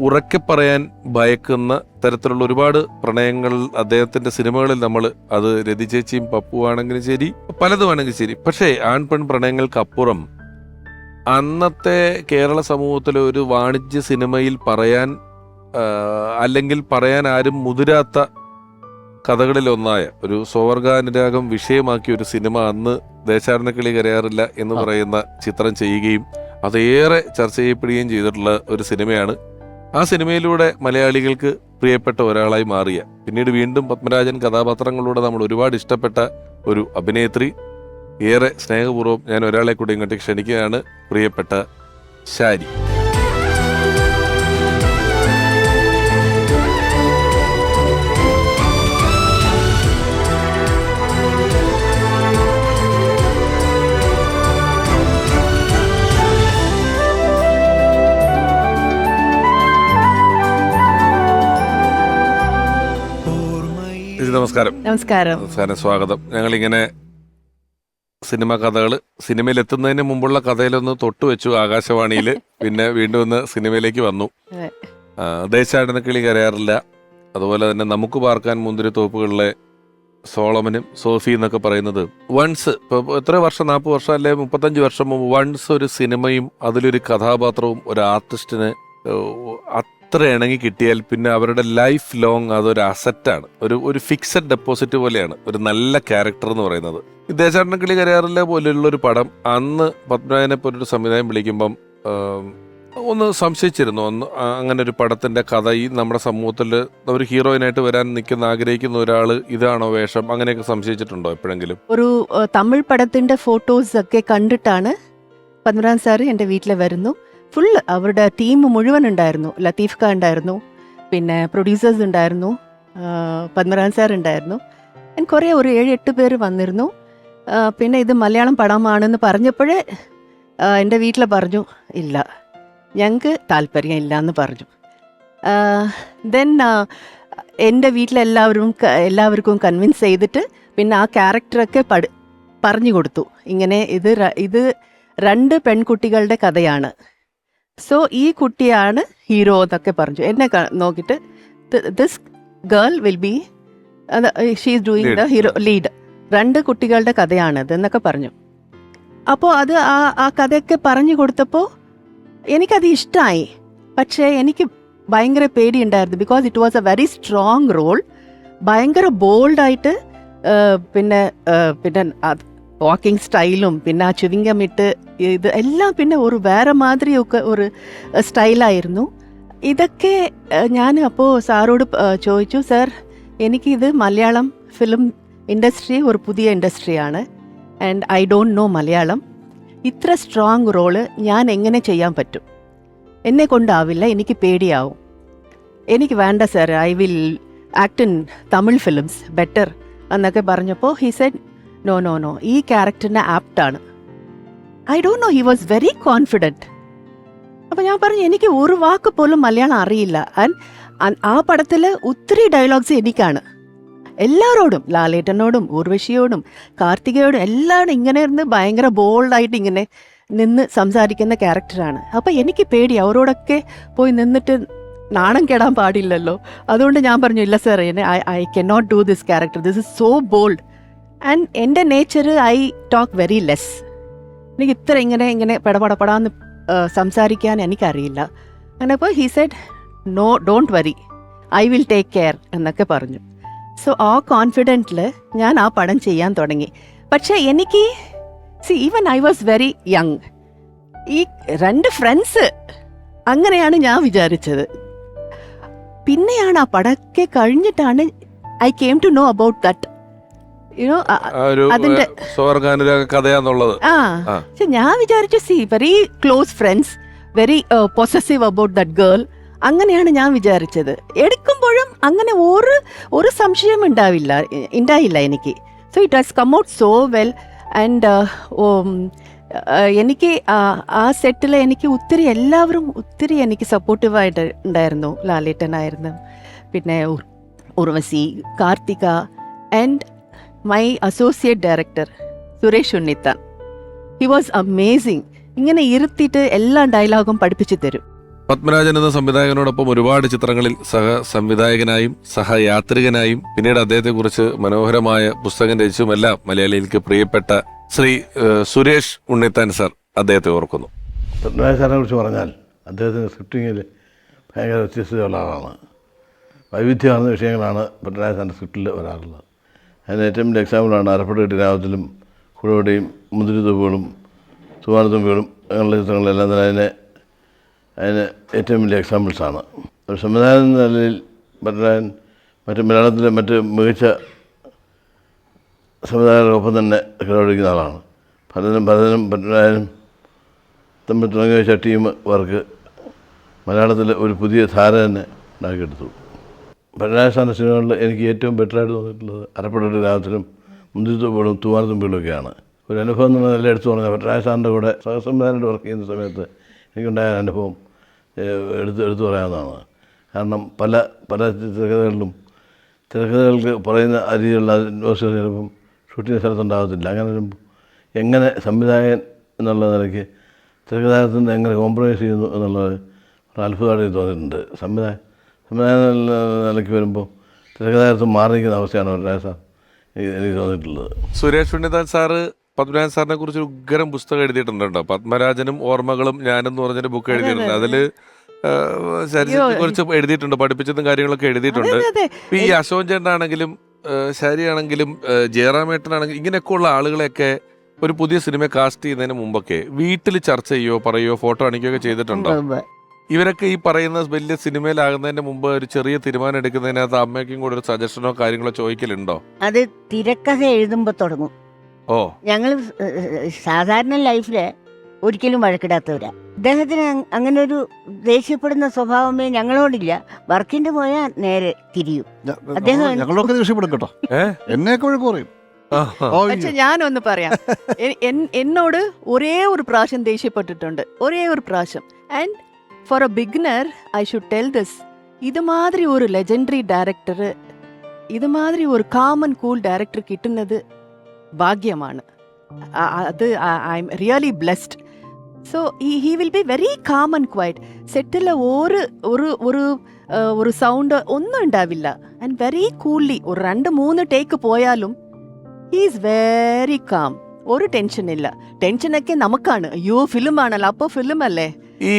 ഉറക്കെ പറയാൻ ഭയക്കുന്ന തരത്തിലുള്ള ഒരുപാട് പ്രണയങ്ങൾ അദ്ദേഹത്തിന്റെ സിനിമകളിൽ നമ്മൾ, അത് രതിചേച്ചിയും പപ്പു ആണെങ്കിലും ശരി, പലതുമാണെങ്കിലും ശരി. പക്ഷേ ആൺപെൺ പ്രണയങ്ങൾക്കപ്പുറം അന്നത്തെ കേരള സമൂഹത്തിലെ ഒരു വാണിജ്യ സിനിമയിൽ പറയാൻ അല്ലെങ്കിൽ പറയാൻ ആരും മുതിരാത്ത കഥകളിലൊന്നായ ഒരു സ്വവർഗാനുരാഗം വിഷയമാക്കിയ ഒരു സിനിമ അന്ന് ദേശാടനക്കിളി കരയാറില്ല എന്ന് പറയുന്ന ചിത്രം ചെയ്യുകയും അതേറെ ചർച്ച ചെയ്യപ്പെടുകയും ചെയ്തിട്ടുള്ള ഒരു സിനിമയാണ്. ആ സിനിമയിലൂടെ മലയാളികൾക്ക് പ്രിയപ്പെട്ട ഒരാളായി മാറിയ, പിന്നീട് വീണ്ടും പത്മരാജൻ കഥാപാത്രങ്ങളിലൂടെ നമ്മൾ ഒരുപാട് ഇഷ്ടപ്പെട്ട ഒരു അഭിനേത്രി. ഏറെ സ്നേഹപൂർവ്വം ഞാൻ ഒരാളെ കൂടി ഇങ്ങോട്ട് ക്ഷണിക്കുകയാണ്, പ്രിയപ്പെട്ട ശാരി. നമസ്കാരം. നമസ്കാരം. നമസ്കാരം, സ്വാഗതം. ഞങ്ങളിങ്ങനെ സിനിമ കഥകൾ, സിനിമയിൽ എത്തുന്നതിന് മുമ്പുള്ള കഥയിലൊന്ന് തൊട്ടുവെച്ചു ആകാശവാണിയിൽ, പിന്നെ വീണ്ടും ഒന്ന് സിനിമയിലേക്ക് വന്നു. ദേശാടനക്കിളി കരയാറില്ല, അതുപോലെ തന്നെ നമുക്ക് പാർക്കാൻ മുന്തിരി തോപ്പുകളിലെ സോളമനും സോഫി എന്നൊക്കെ പറയുന്നത് വൺസ്, ഇപ്പോൾ എത്ര വർഷം, 40 വർഷം അല്ലെ 35 വർഷം മുമ്പ് വൺസ് ഒരു സിനിമയും അതിലൊരു കഥാപാത്രവും ഒരു ആർട്ടിസ്റ്റിന് അത്ര ഇണങ്ങി കിട്ടിയാൽ പിന്നെ അവരുടെ ലൈഫ് ലോങ് അതൊരു അസറ്റാണ്, ഒരു ഫിക്സഡ് ഡെപ്പോസിറ്റ് പോലെയാണ് ഒരു നല്ല ക്യാരക്ടർ എന്ന് പറയുന്നത്. ദേശാടനക്കിളി കരയാറില്ല പോലെയുള്ള ഒരു പടം അന്ന് പത്മരാജനെ പോലൊരു സംവിധാനം വിളിക്കുമ്പം ഒന്ന് സംശയിച്ചിരുന്നു. അങ്ങനെ ഒരു പടത്തിന്റെ കഥ ഈ നമ്മുടെ സമൂഹത്തിൽ ഒരു ഹീറോയിനായിട്ട് വരാൻ ആഗ്രഹിക്കുന്ന ഒരാൾ ഇതാണോ വേഷം, അങ്ങനെയൊക്കെ സംശയിച്ചിട്ടുണ്ടോ എപ്പോഴെങ്കിലും? ഒരു തമിഴ് പടത്തിന്റെ ഫോട്ടോസ് ഒക്കെ കണ്ടിട്ടാണ് പത്മരാജൻ സാർ എൻ്റെ വീട്ടിൽ വരുന്നു. ഫുൾ അവരുടെ ടീം മുഴുവൻ ഉണ്ടായിരുന്നു. ലത്തീഫ് ഖാൻ ഉണ്ടായിരുന്നു, പിന്നെ പ്രൊഡ്യൂസേഴ്സ് ഉണ്ടായിരുന്നു, പത്മരാജൻ സാർ ഉണ്ടായിരുന്നു, കുറേ ഒരു 7-8 പേര് വന്നിരുന്നു. പിന്നെ ഇത് മലയാളം പടമാണെന്ന് പറഞ്ഞപ്പോഴേ എൻ്റെ വീട്ടിൽ പറഞ്ഞു, ഇല്ല ഞങ്ങൾക്ക് താല്പര്യം ഇല്ല എന്ന് പറഞ്ഞു. ദെൻ എൻ്റെ എല്ലാവർക്കും കൺവിൻസ് ചെയ്തിട്ട് പിന്നെ ആ ക്യാരക്ടറൊക്കെ പറഞ്ഞു കൊടുത്തു. ഇങ്ങനെ ഇത് 2 പെൺകുട്ടികളുടെ കഥയാണ്, സോ ഈ കുട്ടിയാണ് ഹീറോ എന്നൊക്കെ പറഞ്ഞു. എന്നെ നോക്കിയിട്ട് this girl will be she is doing the hero lead, 2 കുട്ടികളുടെ കഥയാണത് എന്നൊക്കെ പറഞ്ഞു. അപ്പോൾ അത് ആ കഥയൊക്കെ പറഞ്ഞു കൊടുത്തപ്പോൾ എനിക്കത് ഇഷ്ടമായി. പക്ഷേ എനിക്ക് ഭയങ്കര പേടിയുണ്ടായിരുന്നു, because it was a very strong role. ഭയങ്കര ബോൾഡായിട്ട്, പിന്നെ വാക്കിംഗ് സ്റ്റൈലും പിന്നെ ആ ചുവിങ്കം ഇട്ട് ഇത് എല്ലാം പിന്നെ ഒരു വേറെ മാതിരിയൊക്കെ ഒരു സ്റ്റൈലായിരുന്നു. ഇതൊക്കെ ഞാൻ അപ്പോൾ സാറോട് ചോദിച്ചു, സാർ എനിക്കിത് മലയാളം ഫിലിം ഇൻഡസ്ട്രി ഒരു പുതിയ ഇൻഡസ്ട്രിയാണ്, and I don't know Malayalam. ഇത്ര സ്ട്രോങ് റോള് ഞാൻ എങ്ങനെ ചെയ്യാൻ പറ്റും? എന്നെ കൊണ്ടാവില്ല, എനിക്ക് പേടിയാവും, എനിക്ക് വേണ്ട sir, I will act in Tamil films better എന്നൊക്കെ പറഞ്ഞപ്പോൾ ഹി സെഡ് നോ ഈ ക്യാരക്ടറിന് ആപ്റ്റാണ്. I don't know, he was very confident. അപ്പോൾ ഞാൻ പറഞ്ഞു എനിക്ക് ഒരു വാക്ക് പോലും മലയാളം അറിയില്ല. ആൻഡ് ആ പടത്തിൽ ഒത്തിരി ഡയലോഗ്സ് എനിക്കാണ്. എല്ലാവരോടും, ലാലേട്ടനോടും ഊർവശിയോടും കാർത്തികയോടും എല്ലാവരും ഇങ്ങനെ ഇരുന്ന് ഭയങ്കര ബോൾഡായിട്ട് ഇങ്ങനെ നിന്ന് സംസാരിക്കുന്ന ക്യാരക്ടറാണ്. അപ്പോൾ എനിക്ക് പേടി, അവരോടൊക്കെ പോയി നിന്നിട്ട് നാണം കെടാൻ പാടില്ലല്ലോ. അതുകൊണ്ട് ഞാൻ പറഞ്ഞു, ഇല്ല sir, I can not do this character, this is so bold. And എൻ്റെ nature I talk very less. എനിക്ക് ഇത്ര ഇങ്ങനെ പടപടപടാന്ന് സംസാരിക്കാൻ എനിക്കറിയില്ല. അങ്ങനെ അപ്പോൾ he said no, don't worry, I will take care എന്നൊക്കെ പറഞ്ഞു. സോ ആ കോൺഫിഡൻറ്റിൽ ഞാൻ ആ പടം ചെയ്യാൻ തുടങ്ങി. പക്ഷേ എനിക്ക് even I was very young. ഈ 2 ഫ്രണ്ട്സ് അങ്ങനെയാണ് ഞാൻ വിചാരിച്ചത്. പിന്നെയാണ് ആ പടക്കെ കഴിഞ്ഞിട്ടാണ് I came to know about that you know അതിന്റെ സ്വർഗാനുരാഗ കഥയാന്നുള്ളത്. പക്ഷെ ഞാൻ വിചാരിച്ചു very close friends, very possessive about that girl, അങ്ങനെയാണ് ഞാൻ വിചാരിച്ചത്. എടുക്കുമ്പോഴും അങ്ങനെ ഒരു സംശയം ഉണ്ടായില്ല എനിക്ക്. So it has come out so well. And എനിക്ക് ആ സെറ്റിൽ എനിക്ക് എല്ലാവരും ഒത്തിരി എനിക്ക് സപ്പോർട്ടീവായിട്ട് ഉണ്ടായിരുന്നു. ലാലേട്ടനായിരുന്നു, പിന്നെ Urvashi, Karthika and my associate director Suresh Unnithan. He was amazing. ഇങ്ങനെ ഇരുത്തിയിട്ട് എല്ലാ ഡയലോഗും പഠിപ്പിച്ചു തരും. പത്മരാജൻ എന്ന സംവിധായകനോടൊപ്പം ഒരുപാട് ചിത്രങ്ങളിൽ സഹസംവിധായകനായും സഹയാത്രികനായും പിന്നീട് അദ്ദേഹത്തെക്കുറിച്ച് മനോഹരമായ പുസ്തകം രചിച്ചുമെല്ലാം മലയാളികൾക്ക് പ്രിയപ്പെട്ട ശ്രീ സുരേഷ് ഉണ്ണിത്താൻ സാർ അദ്ദേഹത്തെ ഓർക്കുന്നു. പത്മരാജ സാറിനെ കുറിച്ച് പറഞ്ഞാൽ അദ്ദേഹത്തിൻ്റെ സ്ക്രിപ്റ്റിങ്ങിൽ ഭയങ്കര വ്യത്യസ്തതയുള്ള ആളാണ്. വൈവിധ്യമാർന്ന വിഷയങ്ങളാണ് പത്മരാജ സാറിൻ്റെ സ്ക്രിപ്റ്റിൽ വരാറുള്ളത്. അതിന് ഏറ്റവും വലിയ എക്സാമ്പിളാണ് അരപ്പട്ട കിട്ടിരാവത്തിലും കുഴവടിയും മുന്തിരിത്തുമ്പുകളും തുമ്പികളും അങ്ങനെയുള്ള ചിത്രങ്ങളെല്ലാം തന്നെ അതിന് ഏറ്റവും വലിയ എക്സാമ്പിൾസാണ്. ഒരു സംവിധാനം എന്ന നിലയിൽ പത്മരാജൻ മലയാളത്തിലെ മറ്റ് മികച്ച സംവിധായകർക്കൊപ്പം തന്നെ കിടപിടിക്കുന്ന ആളാണ്. ഭരതനും പത്മരാജനും തമ്മിൽ തുടങ്ങി വെച്ച ടീം വർക്ക് മലയാളത്തിൽ ഒരു പുതിയ ധാര തന്നെ ഉണ്ടാക്കിയെടുത്തു. പത്മരാജ സാറിൻ്റെ സിനിമകളിൽ എനിക്ക് ഏറ്റവും ബെറ്ററായിട്ട് തോന്നിയിട്ടുള്ളത് അരപ്പട്ട രാഗത്തിലും മുന്തിരിത്തുമ്പുകളും തുമ്പികളൊക്കെയാണ്. ഒരു അനുഭവം എന്നുള്ള നില എടുത്തു പറഞ്ഞാൽ പത്മരാജ സാറിൻ്റെ കൂടെ സഹസംവിധാനമായിട്ട് വർക്ക് ചെയ്യുന്ന സമയത്ത് എനിക്കുണ്ടായ അനുഭവം എടുത്തു പറയാവുന്നതാണ്. കാരണം പല തിരക്കഥകൾക്ക് പറയുന്ന രീതിയിലുള്ള അറ്റ്മോസ്ഫിയർ ചിലപ്പം ഷൂട്ടിംഗ് സ്ഥലത്തുണ്ടാകത്തില്ല. അങ്ങനെ എങ്ങനെ സംവിധായകൻ എന്നുള്ള നിലയ്ക്ക് തിരക്കഥാകൃത്തിന് എങ്ങനെ കോംപ്രമൈസ് ചെയ്യുന്നു എന്നുള്ളത് ഒരു അത്ഭുതമായിട്ട് തോന്നിയിട്ടുണ്ട്. സംവിധായകൻ നിലയ്ക്ക് വരുമ്പോൾ തിരക്കഥാകൃത്ത് മാറി നിൽക്കുന്ന അവസ്ഥയാണ് പത്മരാജ സാർ എനിക്ക് തോന്നിയിട്ടുള്ളത്. സുരേഷ് ഉണ്ണിത്താൻ സാറ് പത്മരാജൻ സാറിനെ കുറിച്ച് ഒരു ഉഗ്രം പുസ്തകം എഴുതിയിട്ടുണ്ടോ? പത്മരാജനും ഓർമ്മകളും ഞാനെന്ന് പറഞ്ഞൊരു ബുക്ക് എഴുതിയിട്ടുണ്ട്. അതില് ശരീരത്തെ കുറിച്ച് എഴുതിയിട്ടുണ്ട്, പഠിപ്പിച്ചതും കാര്യങ്ങളൊക്കെ എഴുതിയിട്ടുണ്ട്. ഈ അശോകൻ ചേട്ടനാണെങ്കിലും ശരിയാണെങ്കിലും ജയറാമേട്ടനാണെങ്കിലും ഇങ്ങനെയൊക്കെ ഉള്ള ആളുകളെയൊക്കെ ഒരു പുതിയ സിനിമ കാസ്റ്റ് ചെയ്യുന്നതിന് മുമ്പൊക്കെ വീട്ടിൽ ചർച്ച ചെയ്യോ പറയോ ഫോട്ടോ കാണിക്കുകയൊക്കെ ചെയ്തിട്ടുണ്ടോ? ഇവരൊക്കെ ഈ പറയുന്ന വലിയ സിനിമയിലാകുന്നതിന് മുമ്പ് ഒരു ചെറിയ തീരുമാനം എടുക്കുന്നതിനകത്ത് അമ്മയ്ക്കും കൂടെ ഒരു സജഷനോ കാര്യങ്ങളോ ചോദിക്കലുണ്ടോ? അത് തിരക്കഥ എഴുതുമ്പോൾ തുടങ്ങും. ഞങ്ങൾ സാധാരണ ലൈഫില് ഒരിക്കലും വഴക്കിടാത്തവരാ. അദ്ദേഹത്തിന് അങ്ങനെ ഒരു ദേഷ്യപ്പെടുന്ന സ്വഭാവമേ ഞങ്ങളോടില്ല. വർക്കിന്റെ പോയാൽ നേരെ തിരിയും. അദ്ദേഹം ഞങ്ങളൊക്കെ ദേഷ്യപ്പെടും കേട്ടോ, എന്നെയൊക്കെ വഴക്ക് പറയും. പക്ഷെ ഞാനൊന്ന് പറയാം, എന്നോട് ഒരേ ഒരു പ്രാവശ്യം ദേഷ്യപ്പെട്ടിട്ടുണ്ട്, ഒരേ ഒരു പ്രാവശ്യം. And for a beginner I should tell this, ഇതുമാതിരി ഒരു ലെജൻഡറി ഡയറക്ടർ, ഇതുമാതിരി ഒരു കാമൻ കൂൾ ഡയറക്ടർ കിട്ടുന്നത് ഭാഗ്യമാണ്. അത് I am really blessed. So he will be very calm and quiet. സെറ്റിൽ ഒരു സൗണ്ട് ഒന്നും ഉണ്ടാവില്ല. ആൻഡ് വെരി കൂൾലി ഒരു 2-3 ടേക്ക് പോയാലും ഹി ഈസ് വെരി കാം. ഒരു ടെൻഷനില്ല. ടെൻഷനൊക്കെ നമുക്കാണ്. അയ്യോ ഫിലിം ആണല്ലോ, അപ്പൊ ഫിലിം അല്ലേ. ഈ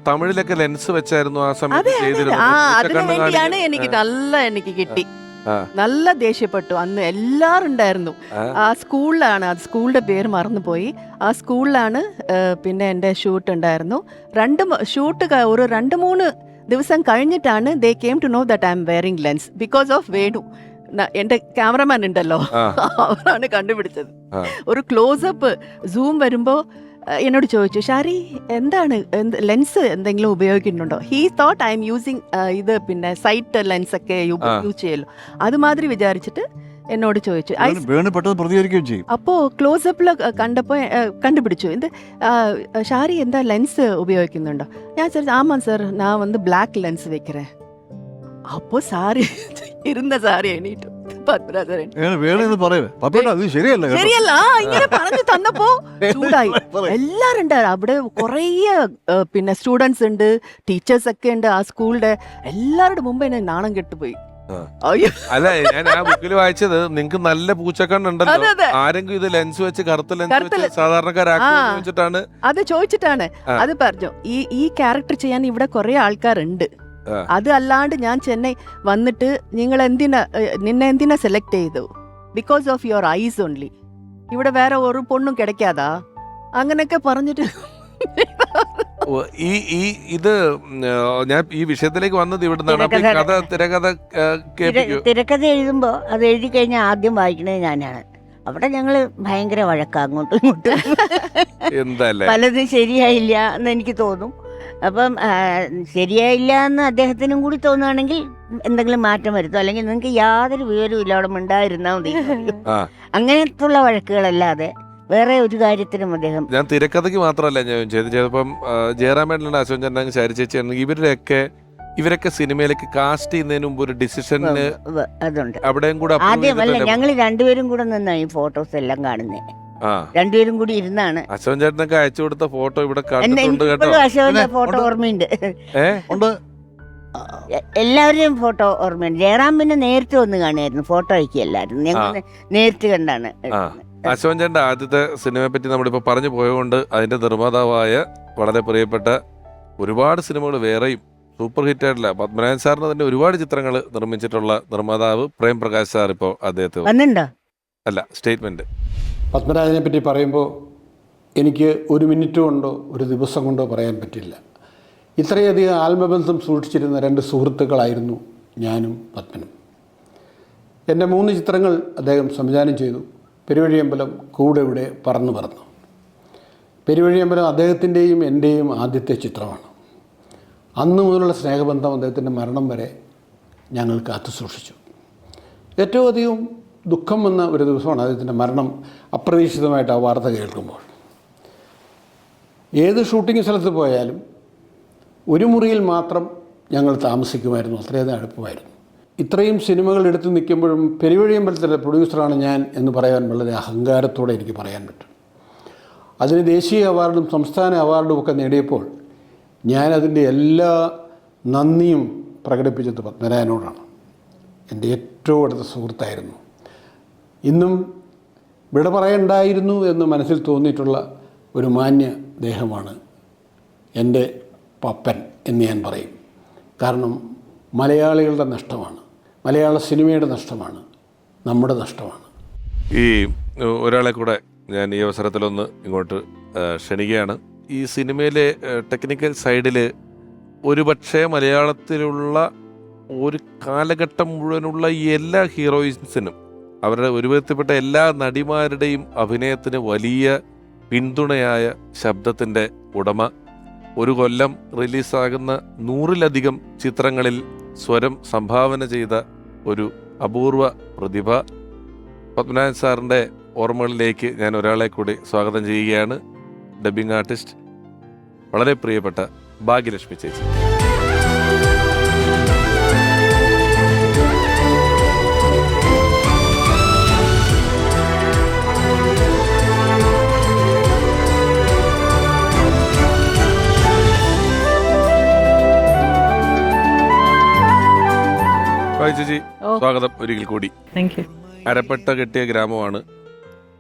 തമിഴിലൊക്കെ ലെൻസ് വെച്ചായിരുന്നു ആ സമയത്ത് അതിനു വേണ്ടിയാണ് എനിക്ക് കിട്ടി. നല്ല ദേഷ്യപ്പെട്ടു. അന്ന് എല്ലാരും ഉണ്ടായിരുന്നു. ആ സ്കൂളിലാണ്, അത് സ്കൂളിന്റെ പേര് മറന്നുപോയി. ആ സ്കൂളിലാണ് പിന്നെ എൻ്റെ ഷൂട്ട് ഉണ്ടായിരുന്നു. ഒരു 2-3 ദിവസം കഴിഞ്ഞിട്ടാണ് they came to know that I am wearing lens because of Venu. എന്റെ ക്യാമറമാൻ ഉണ്ടല്ലോ, അവരാണ് കണ്ടുപിടിച്ചത്. ഒരു ക്ലോസപ്പ് സൂം വരുമ്പോ എന്നോട് ചോദിച്ചു, ഷാരി എന്താണ് ലെൻസ് എന്തെങ്കിലും ഉപയോഗിക്കുന്നുണ്ടോ? He thought I M using ഇത് പിന്നെ സൈറ്റ് ലെൻസ് ഒക്കെ യൂസ് ചെയ്യല്ലോ, അതുമാതിരി വിചാരിച്ചിട്ട് എന്നോട് ചോദിച്ചു. അപ്പോ ക്ലോസപ്പില് കണ്ടപ്പോ കണ്ടുപിടിച്ചു, എന്ത് ഷാരി എന്താ ലെൻസ് ഉപയോഗിക്കുന്നുണ്ടോ? ഞാൻ ചോദിച്ചു, ആമാ സാർ ഞാൻ ബ്ലാക്ക് ലെൻസ് വെக்கிறேன். അപ്പോ സാരി ഇരുന്ന സാരി എണീറ്റു. ശരിയല്ല ഇങ്ങനെ പറഞ്ഞു തന്നപ്പോ ചൂടായി. എല്ലാരും ഉണ്ടായിരുന്നു അവിടെ. കുറേ പിന്നെ സ്റ്റുഡൻസ് ഉണ്ട്, ടീച്ചേഴ്സ് ഒക്കെ ഉണ്ട്. ആ സ്കൂളിന്റെ എല്ലാവരുടെ മുമ്പ് എന്നെ നാണം കെട്ടുപോയി. അല്ല, ഞാൻ ആ ബുക്കിൽ വായിച്ചത് നിങ്ങൾക്ക് നല്ല പൂച്ചക്കണ്ണുണ്ടല്ലോ, ആരെങ്കിലും ഇത് ലെൻസ് വെച്ച് കറുത്ത ലെൻസ് സാധാരണക്കാരാക്കിട്ടാണ് അത് ചോദിച്ചിട്ടാണ്. അത് പറഞ്ഞു, ഈ ക്യാരക്ടർ ചെയ്യാൻ ഇവിടെ കുറെ ആൾക്കാരുണ്ട്. അത് അല്ലാണ്ട് ഞാൻ ചെന്നൈ വന്നിട്ട് നിന്നെ എന്തിനാ സെലക്ട് ചെയ്തു? Because of your eyes only. ഇവിടെ വേറെ ഒരു പൊണ്ണും കിടക്കാതാ അങ്ങനെയൊക്കെ പറഞ്ഞിട്ട് ഇത് ഞാൻ ഈ വിഷയത്തിലേക്ക് വന്നത് ഇവിടുന്നാണ്. അപ്പൊ ഈ കഥ തിരക്കഥ കേൾപ്പിക്കൂ. തിരക്കഥ എഴുതുമ്പോൾ അത് എഴുതി കഴിഞ്ഞാൽ ആദ്യം വായിക്കണത് ഞാനാണ്. അവിടെ ഞങ്ങള് ഭയങ്കര വഴക്കാ അങ്ങോട്ടും ഇങ്ങോട്ടും. എന്തല്ലേ പലതും ശരിയായില്ല എന്ന് എനിക്ക് തോന്നും. അപ്പം ശരിയായില്ല എന്ന് അദ്ദേഹത്തിനും കൂടി തോന്നുകയാണെങ്കിൽ എന്തെങ്കിലും മാറ്റം വരുത്തും, അല്ലെങ്കിൽ നിങ്ങൾക്ക് യാതൊരു വിവരവും ഇല്ല അവിടെ മിണ്ടായിരുന്നാ മതി. അങ്ങനത്തുള്ള വഴക്കുകളല്ലാതെ വേറെ ഒരു കാര്യത്തിനും അദ്ദേഹം. ഞാൻ തിരക്കഥയ്ക്ക് മാത്രമല്ല ഞാൻ ചെയ്തപ്പം ജയറാമേട്ടനുണ്ട്, അശോകൻ ചേട്ടൻ, ശാരി ചേച്ചി, ഇവരൊക്കെ സിനിമയിലേക്ക് കാസ്റ്റ് ചെയ്യുന്നതിന് മുമ്പ് ഒരു ഡിസിഷന് അതുണ്ട്. അവിടെയും കൂടെ ആദ്യമല്ല, ഞങ്ങൾ രണ്ടുപേരും കൂടെ നിന്നാണ് ഈ ഫോട്ടോസ് എല്ലാം കാണുന്നത്. രണ്ടുപേരും കൂടി ഇരുന്നാണ്. അശോകൻ ചേട്ടനൊക്കെ അയച്ചു കൊടുത്ത ഫോട്ടോ ഇവിടെ കണ്ടിട്ടുണ്ട് കേട്ടോ. അശോകന്റെ ഫോട്ടോ ഓർമ്മയുണ്ട്. ഉണ്ട്. എല്ലാവരുടെയും ഫോട്ടോ ഓർമ്മയുണ്ട്. ജയറാം പിന്നെ നേരിട്ട് വന്ന് കാണുമായിരുന്നു, ഫോട്ടോ അയക്കുകയല്ലായിരുന്നു, ഞങ്ങൾ നേരിട്ട് കണ്ടാണ്. അശോകൻ ചേട്ടൻ്റെ ആദ്യത്തെ സിനിമയെ പറ്റി നമ്മളിപ്പോൾ പറഞ്ഞു പോയതുകൊണ്ട് അതിന്റെ നിർമ്മാതാവായ വളരെ പ്രിയപ്പെട്ട ഒരുപാട് സിനിമകൾ വേറെയും സൂപ്പർ ഹിറ്റായിട്ടില്ല പത്മനാഭൻ സാറിന് തന്നെ ഒരുപാട് ചിത്രങ്ങൾ നിർമ്മിച്ചിട്ടുള്ള നിർമ്മാതാവ് പ്രേം പ്രകാശ് സാർ ഇപ്പോൾ അദ്ദേഹത്തെ വന്നിട്ടുണ്ടോ? അല്ല, സ്റ്റേറ്റ്മെന്റ്. പത്മരാജനെ പറ്റി പറയുമ്പോൾ എനിക്ക് ഒരു മിനിറ്റ് കൊണ്ടോ ഒരു ദിവസം കൊണ്ടോ പറയാൻ പറ്റില്ല. ഇത്രയധികം ആത്മബന്ധം സൂക്ഷിച്ചിരുന്ന രണ്ട് സുഹൃത്തുക്കളായിരുന്നു ഞാനും പത്മനും. എൻ്റെ 3 ചിത്രങ്ങൾ അദ്ദേഹം സംവിധാനം ചെയ്തു. പെരുവഴിയമ്പലം, കൂടെ ഇവിടെ, പറന്നു. പെരുവഴിയമ്പലം അദ്ദേഹത്തിൻ്റെയും എൻ്റെയും ആദ്യത്തെ ചിത്രമാണ്. അന്ന് മുതലുള്ള സ്നേഹബന്ധം അദ്ദേഹത്തിൻ്റെ മരണം വരെ ഞങ്ങൾ കാത്തു സൂക്ഷിച്ചു. ഏറ്റവും അധികം ദുഃഖം വന്ന ഒരു ദിവസമാണ് അദ്ദേഹത്തിൻ്റെ മരണം. അപ്രതീക്ഷിതമായിട്ട് ആ വാർത്ത കേൾക്കുമ്പോൾ ഏത് ഷൂട്ടിംഗ് സ്ഥലത്ത് പോയാലും ഒരു മുറിയിൽ മാത്രം ഞങ്ങൾ താമസിക്കുമായിരുന്നു, അത്രയധികം അടുപ്പമായിരുന്നു. ഇത്രയും സിനിമകൾ എടുത്തു നിൽക്കുമ്പോഴും പെരുവഴിയമ്പലത്തിലെ പ്രൊഡ്യൂസറാണ് ഞാൻ എന്ന് പറയാൻ വളരെ അഹങ്കാരത്തോടെ എനിക്ക് പറയാൻ പറ്റും. അതിന് ദേശീയ അവാർഡും സംസ്ഥാന അവാർഡും ഒക്കെ നേടിയപ്പോൾ ഞാനതിൻ്റെ എല്ലാ നന്ദിയും പ്രകടിപ്പിച്ചത് പത്മരാജനോടാണ്. എൻ്റെ ഏറ്റവും അടുത്ത സുഹൃത്തായിരുന്നു. ഇന്നും വിട പറയണ്ടായിരുന്നു എന്ന് മനസ്സിൽ തോന്നിയിട്ടുള്ള ഒരു മാന്യ ദേഹമാണ് എൻ്റെ പപ്പൻ എന്ന് ഞാൻ പറയും. കാരണം മലയാളികളുടെ നഷ്ടമാണ്, മലയാള സിനിമയുടെ നഷ്ടമാണ്, നമ്മുടെ നഷ്ടമാണ്. ഈ ഒരാളെ കൂടെ ഞാൻ ഈ അവസരത്തിലൊന്ന് ഇങ്ങോട്ട് ക്ഷണിക്കുകയാണ്. ഈ സിനിമയിലെ ടെക്നിക്കൽ സൈഡിൽ ഒരുപക്ഷെ മലയാളത്തിലുള്ള ഒരു കാലഘട്ടം മുഴുവനുള്ള എല്ലാ ഹീറോയിൻസിനും അവരുടെ ഒരു വിധത്തിൽപ്പെട്ട എല്ലാ നടിമാരുടെയും അഭിനയത്തിന് വലിയ പിന്തുണയായ ശബ്ദത്തിൻ്റെ ഉടമ, ഒരു കൊല്ലം റിലീസാകുന്ന 100-ലധികം ചിത്രങ്ങളിൽ സ്വരം സംഭാവന ചെയ്ത ഒരു അപൂർവ പ്രതിഭ പത്മനാഭൻ സാറിൻ്റെ ഓർമ്മകളിലേക്ക് ഞാൻ ഒരാളെ കൂടി സ്വാഗതം ചെയ്യുകയാണ്. ഡബ്ബിംഗ് ആർട്ടിസ്റ്റ്, വളരെ പ്രിയപ്പെട്ട ഭാഗ്യലക്ഷ്മി ചേച്ചി. ചേച്ചി സ്വാഗതം ഒരിക്കൽ കൂടി. Thank you. അരപ്പട്ട കെട്ടിയ ഗ്രാമമാണ്.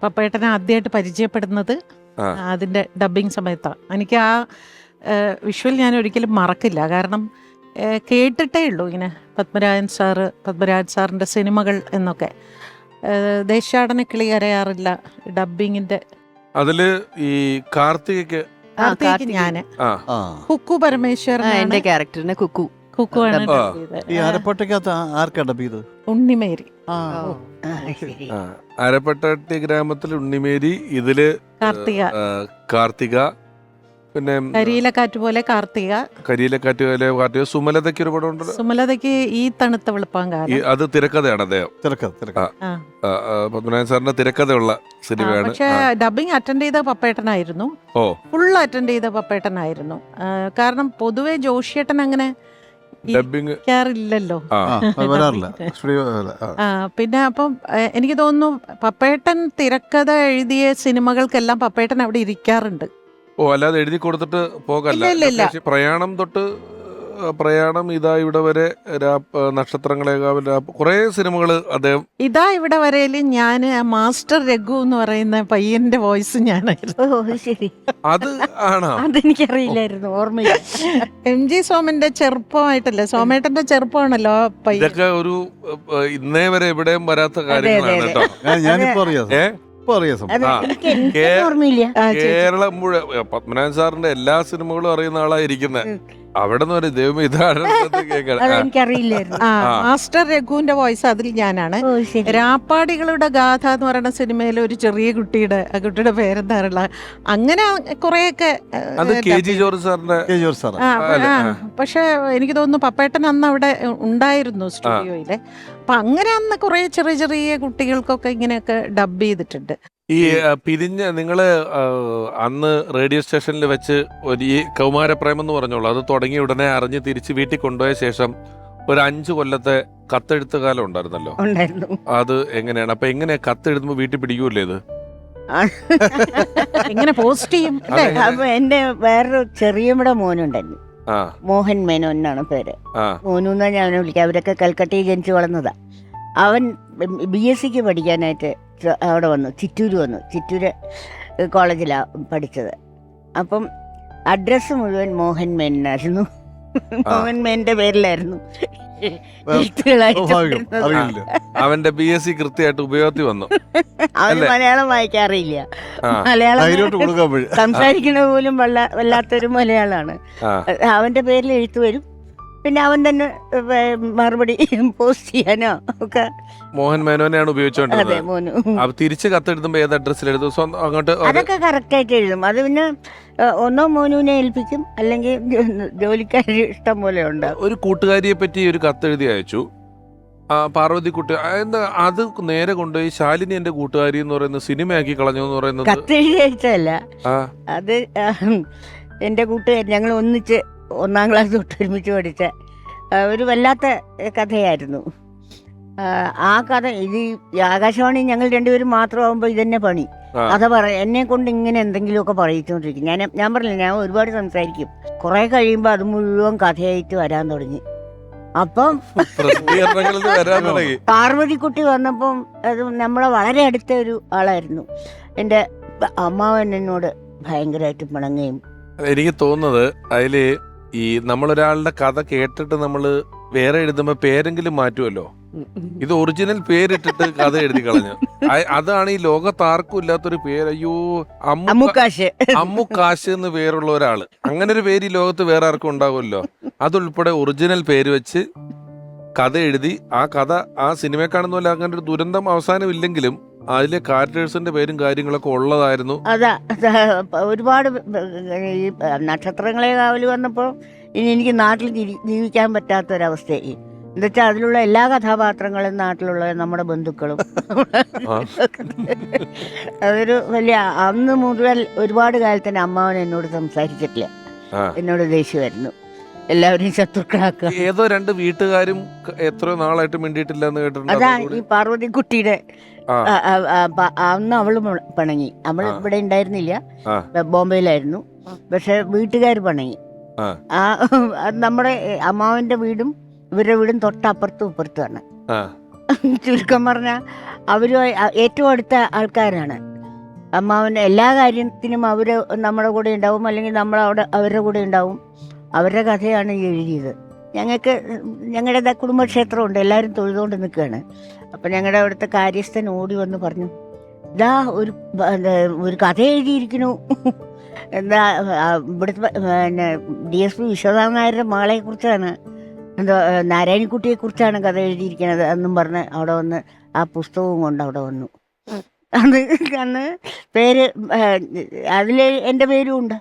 പപ്പേട്ടനെ ആദ്യമായിട്ട് പരിചയപ്പെടുന്നത് അതിൻ്റെ ഡബ്ബിങ് സമയത്താണ്. എനിക്ക് ആ വിഷ്വൽ ഞാൻ ഒരിക്കലും മറക്കില്ല. കാരണം കേട്ടിട്ടേ ഉള്ളൂ ഇങ്ങനെ പത്മരാജൻ സാറിൻ്റെ സിനിമകൾ എന്നൊക്കെ. ദേശാടന കിളി കരയാറില്ല ഡബ്ബിങ്ങിൻ്റെ അതില് ഈ കാർത്തികയ്ക്ക് ഞാന് കുക്കു പരമേശ്വരൻ എന്റെ ക്യാരക്ടറിനെ കുക്കു കുക്കുവാണ് ഈ അരപ്പട്ടയ്ക്കകത്ത് ആർക്കാ ഡബ് ചെയ്ത്? ഉണ്ണിമേരി. അരപ്പട്ടി ഗ്രാമത്തിൽ ഉണ്ണിമേരി, ഇതില് കാർത്തിക, പിന്നെ കരിയിലക്കാറ്റ് പോലെ കരിയിലക്കാറ്റ് പോലെ കാർത്തിക. സുമലതയ്ക്ക് ഒരു പടം ഉണ്ട്. സുമലതയ്ക്ക് ഈ തണുത്ത വെളുപ്പാങ്കാലം. അത് തിരക്കഥയാണ് അദ്ദേഹം. പത്മനാഭൻ സാറിന്റെ തിരക്കഥയുള്ള സിനിമയാണ്. പക്ഷെ ഡബിങ് അറ്റൻഡ് ചെയ്ത പപ്പേട്ടനായിരുന്നു. ഫുൾ അറ്റൻഡ് ചെയ്ത പപ്പേട്ടനായിരുന്നു. കാരണം പൊതുവെ ജോഷിയേട്ടൻ അങ്ങനെ ഇല്ലല്ലോ. പിന്നെ അപ്പം എനിക്ക് തോന്നുന്നു പപ്പേട്ടൻ തിരക്കഥ എഴുതിയ സിനിമകൾക്കെല്ലാം പപ്പേട്ടൻ അവിടെ ഇരിക്കാറുണ്ട്. അല്ലാതെ എഴുതി കൊടുത്തിട്ട് പോകല്ല. പ്രയാണം തൊട്ട് പ്രയാണം, ഇതാ ഇവിടെ വരെ, നക്ഷത്രങ്ങളേകാവൽ, കുറെ സിനിമകള് അദ്ദേഹം. ഇതാ ഇവിടെ വരെയില് ഞാൻ മാസ്റ്റർ രഘു എന്ന് പറയുന്ന പയ്യന്റെ വോയിസ് ഞാനായിരുന്നു. ശരി, അത് ആണോ? അതെനിക്കറിയില്ലായിരുന്നു, ഓർമ്മയില്ല. MG സോമന്റെ ചെറുപ്പമായിട്ടല്ലേ, സോമേട്ടന്റെ ചെറുപ്പമാണല്ലോ പയ്യൻ. ഇതൊക്കെ ഒരു ഇന്നേ വരെ എവിടെയും വരാത്ത കാര്യങ്ങളാണ് കേട്ടോ. ഞാനിപ്പോ അറിയാം. ഇപ്പൊ അറിയാം അത് ആ. എനിക്ക് കേ- ഓർമ്മയില്ല. കേരളം മുഴുവൻ പത്മനാഭൻ സാറിന്റെ എല്ലാ സിനിമകളും അറിയുന്ന ആളായിരിക്കുന്നത്. അവിടെ നിന്ന് ഒരു ദൈവം ഇതാണ് കേൾക്കണം. അതെനിക്കറിയില്ലായിരുന്നു. ആ ആ. മാസ്റ്റർ രഘുവിന്റെ വോയിസ് അതിൽ ഞാനാണ്. ഓ ശരി. രാപ്പാടികളുടെ ഗാഥ എന്ന് പറയുന്ന സിനിമയിലെ ഒരു ചെറിയ കുട്ടിയുടെ, ആ കുട്ടിയുടെ പേരെന്താറുള്ള, അങ്ങനെ കുറെയൊക്കെ അത് KG ജോർജ് സാറിന്റെ ജോർജ് സാറാ. പക്ഷെ എനിക്ക് തോന്നുന്നു പപ്പേട്ടൻ അന്ന് അവിടെ ഉണ്ടായിരുന്നു സ്റ്റുഡിയോയില്. അപ്പൊ അങ്ങനെ അന്ന് കുറെ ചെറിയ ചെറിയ കുട്ടികൾക്കൊക്കെ ഇങ്ങനെയൊക്കെ ഡബ് ചെയ്തിട്ടുണ്ട്. ഈ പിരിഞ്ഞ നിങ്ങള് അന്ന് റേഡിയോ സ്റ്റേഷനിൽ വെച്ച് ഈ കൗമാരപ്രേമം എന്ന് പറഞ്ഞോളൂ, അത് തുടങ്ങി ഉടനെ അറിഞ്ഞ് തിരിച്ച് വീട്ടിൽ കൊണ്ടുപോയ ശേഷം ഒരു 5 കൊല്ലത്തെ കത്തെഴുത്ത് കാലം ഉണ്ടായിരുന്നല്ലോ. ഉണ്ടായിരുന്നു. അത് എങ്ങനെയാണ്? അപ്പൊ എങ്ങനെയാ കത്തെഴുതുമ്പോ വീട്ടിൽ പിടിക്കൂല്ലേ ഇത്? എങ്ങനെ പോസ്റ്റ് ചെയ്യും അല്ലേ? അപ്പൊ എന്റെ വേറൊരു ചെറിയമ്മയുടെ മോനുണ്ടായിരുന്നു, ആ മോഹൻ മേനോൻ എന്നാണ് പേര്. ആ മോനു എന്നാ ഞാൻ അവനെ വിളിക്കുക. അവരൊക്കെ കൽക്കട്ടയിൽ ജനിച്ചു വളർന്നതാ. അവൻ BSc പഠിക്കാനായിട്ട് അവിടെ വന്നു, ചിറ്റൂര് കോളേജിലാണ് പഠിച്ചത്. അപ്പം അഡ്രസ്സ് മുഴുവൻ മോഹൻ മേനായിരുന്നു. മോഹൻ മേന്റെ പേരിലായിരുന്നു സ്വാഭാവികം, അറിയില്ല. അവന്റെ BSc കൃത്യമായിട്ട് ഉപയോഗത്തിൽ വന്നു. അവന് അല്ലേ? മലയാളം വായിക്കാൻ അറിയില്ല. ആ മലയാളം ധൈര്യമായിട്ട് കൊടുക്കാൻ പോയി. സംസാരിക്കണ പോലും വല്ലാത്തൊരു മലയാളമാണ്. ആ അവന്റെ പേരിൽ എഴുത്ത് വരും, പിന്നെ അവൻ തന്നെ മറുപടി പോസ്റ്റ് ചെയ്യാനോ ഒക്കെ. മോഹൻ മേനോനെയാണ് അതെ, ഉപയോഗിച്ചോണ്ടിരുന്നത്. മോനു. അപ്പൊ തിരിച്ച് കത്തെഴുതുമ്പോ ഏത് അഡ്രസ്സിൽ എഴുതും? സ്വന്തം അങ്ങോട്ട് അതൊക്കെ കറക്റ്റായിട്ട് എഴുതും. അത് പിന്നെ ഒന്നോ മോനുവിനെ ഏൽപ്പിക്കും, അല്ലെങ്കിൽ ജോലിക്കാർ ഇഷ്ടം പോലെ ഉണ്ട്. ഒരു കൂട്ടുകാരിയെ പറ്റി ഒരു കത്തെഴുതി അയച്ചു. പാർവതിക്കുട്ടി എന്താ അത് നേരെ കൊണ്ടുപോയി ശാലിനി എന്റെ കൂട്ടുകാരി എന്ന് പറയുന്നത് സിനിമയാക്കി കളഞ്ഞു എന്ന് പറയുന്നത്. കത്തെഴുതി അയച്ചതല്ല ആ അത്. എൻ്റെ കൂട്ടുകാരി, ഞങ്ങൾ ഒന്നിച്ച് 1-ാം ക്ലാസ് തൊട്ട് ഒരുമിച്ച് പഠിച്ച ഒരു വല്ലാത്ത കഥയായിരുന്നു. ആ കഥ ഇത് ആകാശവാണി ഞങ്ങൾ രണ്ടുപേരും മാത്രമാകുമ്പോൾ ഇതന്നെ പണി. ആ. കഥ എന്നെ കൊണ്ട് ഇങ്ങനെ എന്തെങ്കിലുമൊക്കെ പറയിച്ചുകൊണ്ടിരിക്കും. ഞാൻ പറഞ്ഞില്ല, ഞാൻ ഒരുപാട് സംസാരിക്കും. കുറെ കഴിയുമ്പോൾ അത് മുഴുവൻ കഥയായിട്ട് വരാൻ തുടങ്ങി. അപ്പം പ്രസിദ്ധീകരണങ്ങളിൽ വരാൻ തുടങ്ങി. പാർവതിക്കുട്ടി വന്നപ്പം അത് നമ്മളെ വളരെ അടുത്ത ഒരു ആളായിരുന്നു. എൻ്റെ അമ്മാവൻ എന്നോട് ഭയങ്കരമായിട്ട് പിണങ്ങുകയും. എനിക്ക് തോന്നുന്നത് അതില് ഈ നമ്മളൊരാളുടെ കഥ കേട്ടിട്ട് നമ്മള് വേറെ എഴുതുമ്പോ പേരെങ്കിലും മാറ്റുമല്ലോ. ഇത് ഒറിജിനൽ പേരിട്ടിട്ട് കഥ എഴുതി കളഞ്ഞു. അതാണ് ഈ ലോകത്ത് ആർക്കും ഇല്ലാത്തൊരു പേര്. അയ്യോ, അമ്മുക്കാശ് അമ്മുക്കാശ് എന്ന് പേരുള്ള ഒരാള്. അങ്ങനെ ഒരു പേര് ഈ ലോകത്ത് വേറെ ആർക്കും ഉണ്ടാവുമല്ലോ. അതുൾപ്പെടെ ഒറിജിനൽ പേര് വെച്ച് കഥ എഴുതി ആ കഥ ആ സിനിമയെ കാണുന്ന പോലെ അങ്ങനെ ഒരു ദുരന്തം അവസാനം ഇല്ലെങ്കിലും അതിലെ ക്യാരക്ടേഴ്സിന്റെ പേരും കാര്യങ്ങളൊക്കെ ഉള്ളതായിരുന്നു. അതാ ഒരുപാട് ഈ നക്ഷത്രങ്ങളെ കാവല് വന്നപ്പോൾ ഇനി എനിക്ക് നാട്ടിൽ ജീവിക്കാൻ പറ്റാത്തൊരവസ്ഥയായി. എന്നുവെച്ചാൽ അതിലുള്ള എല്ലാ കഥാപാത്രങ്ങളും നാട്ടിലുള്ള നമ്മുടെ ബന്ധുക്കളും. അതൊരു വലിയ അന്ന് മുതൽ ഒരുപാട് കാലത്തിന് അമ്മാവൻ എന്നോട് സംസാരിച്ചിട്ടില്ല. എന്നോട് ദേഷ്യമായിരുന്നു, എല്ലാവരും ശത്രുക്കളാക്കുക. ഏതോ 2 വീട്ടുകാരും എത്രയോ നാളായിട്ട് മിണ്ടിയിട്ടില്ല എന്ന് അതാ കേട്ടിട്ടുണ്ട്. ഈ പാർവതിക്കുട്ടിയുടെ അന്ന് അവള് പിണങ്ങി. അവൾ ഇവിടെ ഉണ്ടായിരുന്നില്ല, ബോംബെയിലായിരുന്നു. പക്ഷെ വീട്ടുകാർ പിണങ്ങി. ആ നമ്മുടെ അമ്മാവന്റെ വീടും ഇവരുടെ വീടും തൊട്ടപ്പുറത്തും ഇപ്പുറത്തുമാണ്. ചുരുക്കം പറഞ്ഞാൽ അവര് ഏറ്റവും അടുത്ത ആൾക്കാരാണ്. അമ്മാവന്റെ എല്ലാ കാര്യത്തിനും അവര് നമ്മുടെ കൂടെ ഉണ്ടാവും, അല്ലെങ്കിൽ നമ്മൾ അവിടെ അവരുടെ കൂടെ ഉണ്ടാവും. അവരുടെ കഥയാണ് ഈ എഴുതിയത്. ഞങ്ങൾക്ക് ഞങ്ങളുടെ കുടുംബക്ഷേത്രമുണ്ട്, എല്ലാവരും തൊഴുതുകൊണ്ട് നിൽക്കുകയാണ്. അപ്പം ഞങ്ങളുടെ അവിടുത്തെ കാര്യസ്ഥൻ ഓടി വന്ന് പറഞ്ഞു, ഇതാ ഒരു കഥ എഴുതിയിരിക്കുന്നു. എന്താ ഇവിടുത്തെ പിന്നെ DSP വിശ്വനാഥൻ നായരുടെ മകളെ കുറിച്ചാണ്, എന്താ നാരായണിക്കുട്ടിയെ കുറിച്ചാണ് കഥ എഴുതിയിരിക്കുന്നത് എന്നും പറഞ്ഞ് അവിടെ വന്ന് ആ പുസ്തകവും കൊണ്ട് അവിടെ വന്നു. അത് അന്ന് പേര് അതിൽ എൻ്റെ പേരും ഉണ്ട്.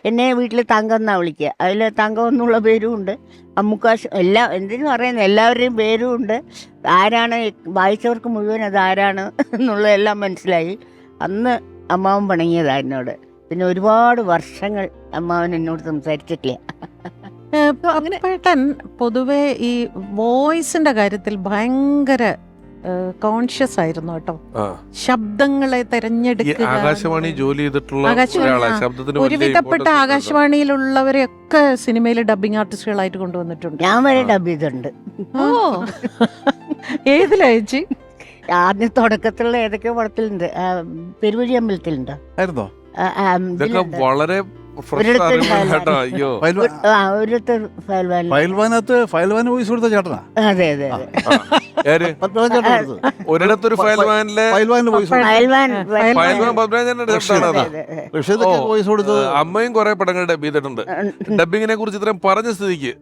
എന്നെ വീട്ടിൽ തങ്കം എന്നാണ് വിളിക്കുക. അതിൽ തങ്കം എന്നുള്ള പേരും ഉണ്ട്, അമ്മുക്കാശ് എന്തിനു പറയുന്നത് എല്ലാവരുടെയും പേരും ഉണ്ട്. ആരാണ് വായിച്ചവർക്ക് മുഴുവൻ അത് ആരാണ് എന്നുള്ളതെല്ലാം മനസ്സിലായി. അന്ന് അമ്മാവൻ പിണങ്ങിയതാണ് എന്നോട്. പിന്നെ ഒരുപാട് വർഷങ്ങൾ അമ്മാവൻ എന്നോട് സംസാരിച്ചിട്ടില്ല. പപ്പേട്ടൻ പൊതുവെ ഈ വോയിസിന്റെ കാര്യത്തിൽ ഭയങ്കര കോൺഷ്യസ് ആയിരുന്നു കേട്ടോ. ശബ്ദങ്ങളെ തെരഞ്ഞെടുക്കുക. ആകാശവാണി ജോലി ചെയ്തിട്ടുള്ള ശബ്ദത്തിന് ഒരുവിധപ്പെട്ട ആകാശവാണിയിലുള്ളവരെയൊക്കെ സിനിമയിൽ ഡബിങ് ആർട്ടിസ്റ്റുകളായിട്ട് കൊണ്ടുവന്നിട്ടുണ്ട്. ഞാൻ വരെ ഡബ് ചെയ്തിട്ടുണ്ട്. ഓ, ഏതിലയച്ചി? ആദ്യം തുടക്കത്തിലുള്ള ഏതൊക്കെ പടത്തിലുണ്ട്, പെരുവഴി അമ്പലത്തിലുണ്ട്. ഇതൊക്കെ വളരെ fresh ഒരിടത്ത് അറിവുകൾ കേട്ടോ. അയ്യോ ഓരോരുത്തർ ഫയൽവാൻ. ഫയൽവാന് വോയിസ് കൊടുത്ത ചേട്ടനാ അതെ അതെ അതെ. ആര് പത്മരാജൻ ചേട്ടൻ എടുത്തത്. ഒരിടത്തൊരു ഫയൽവാനിലെ ഫയൽവാന് വോയിസ് ഫയൽവാൻ ഫയൽവാൻ പത്മരാജന്റെ ശബ്ദമാണത്. റഷ്യതൊക്കെ വോയിസ് കൊടുത്തത്. അമ്മയും കുറെ പടങ്ങൾ ഡബ് ചെയ്തിട്ടുണ്ട്. ഡബിങ്ങിനെ കുറിച്ച് ഇത്രയും പറഞ്ഞ സ്ഥിതിക്ക്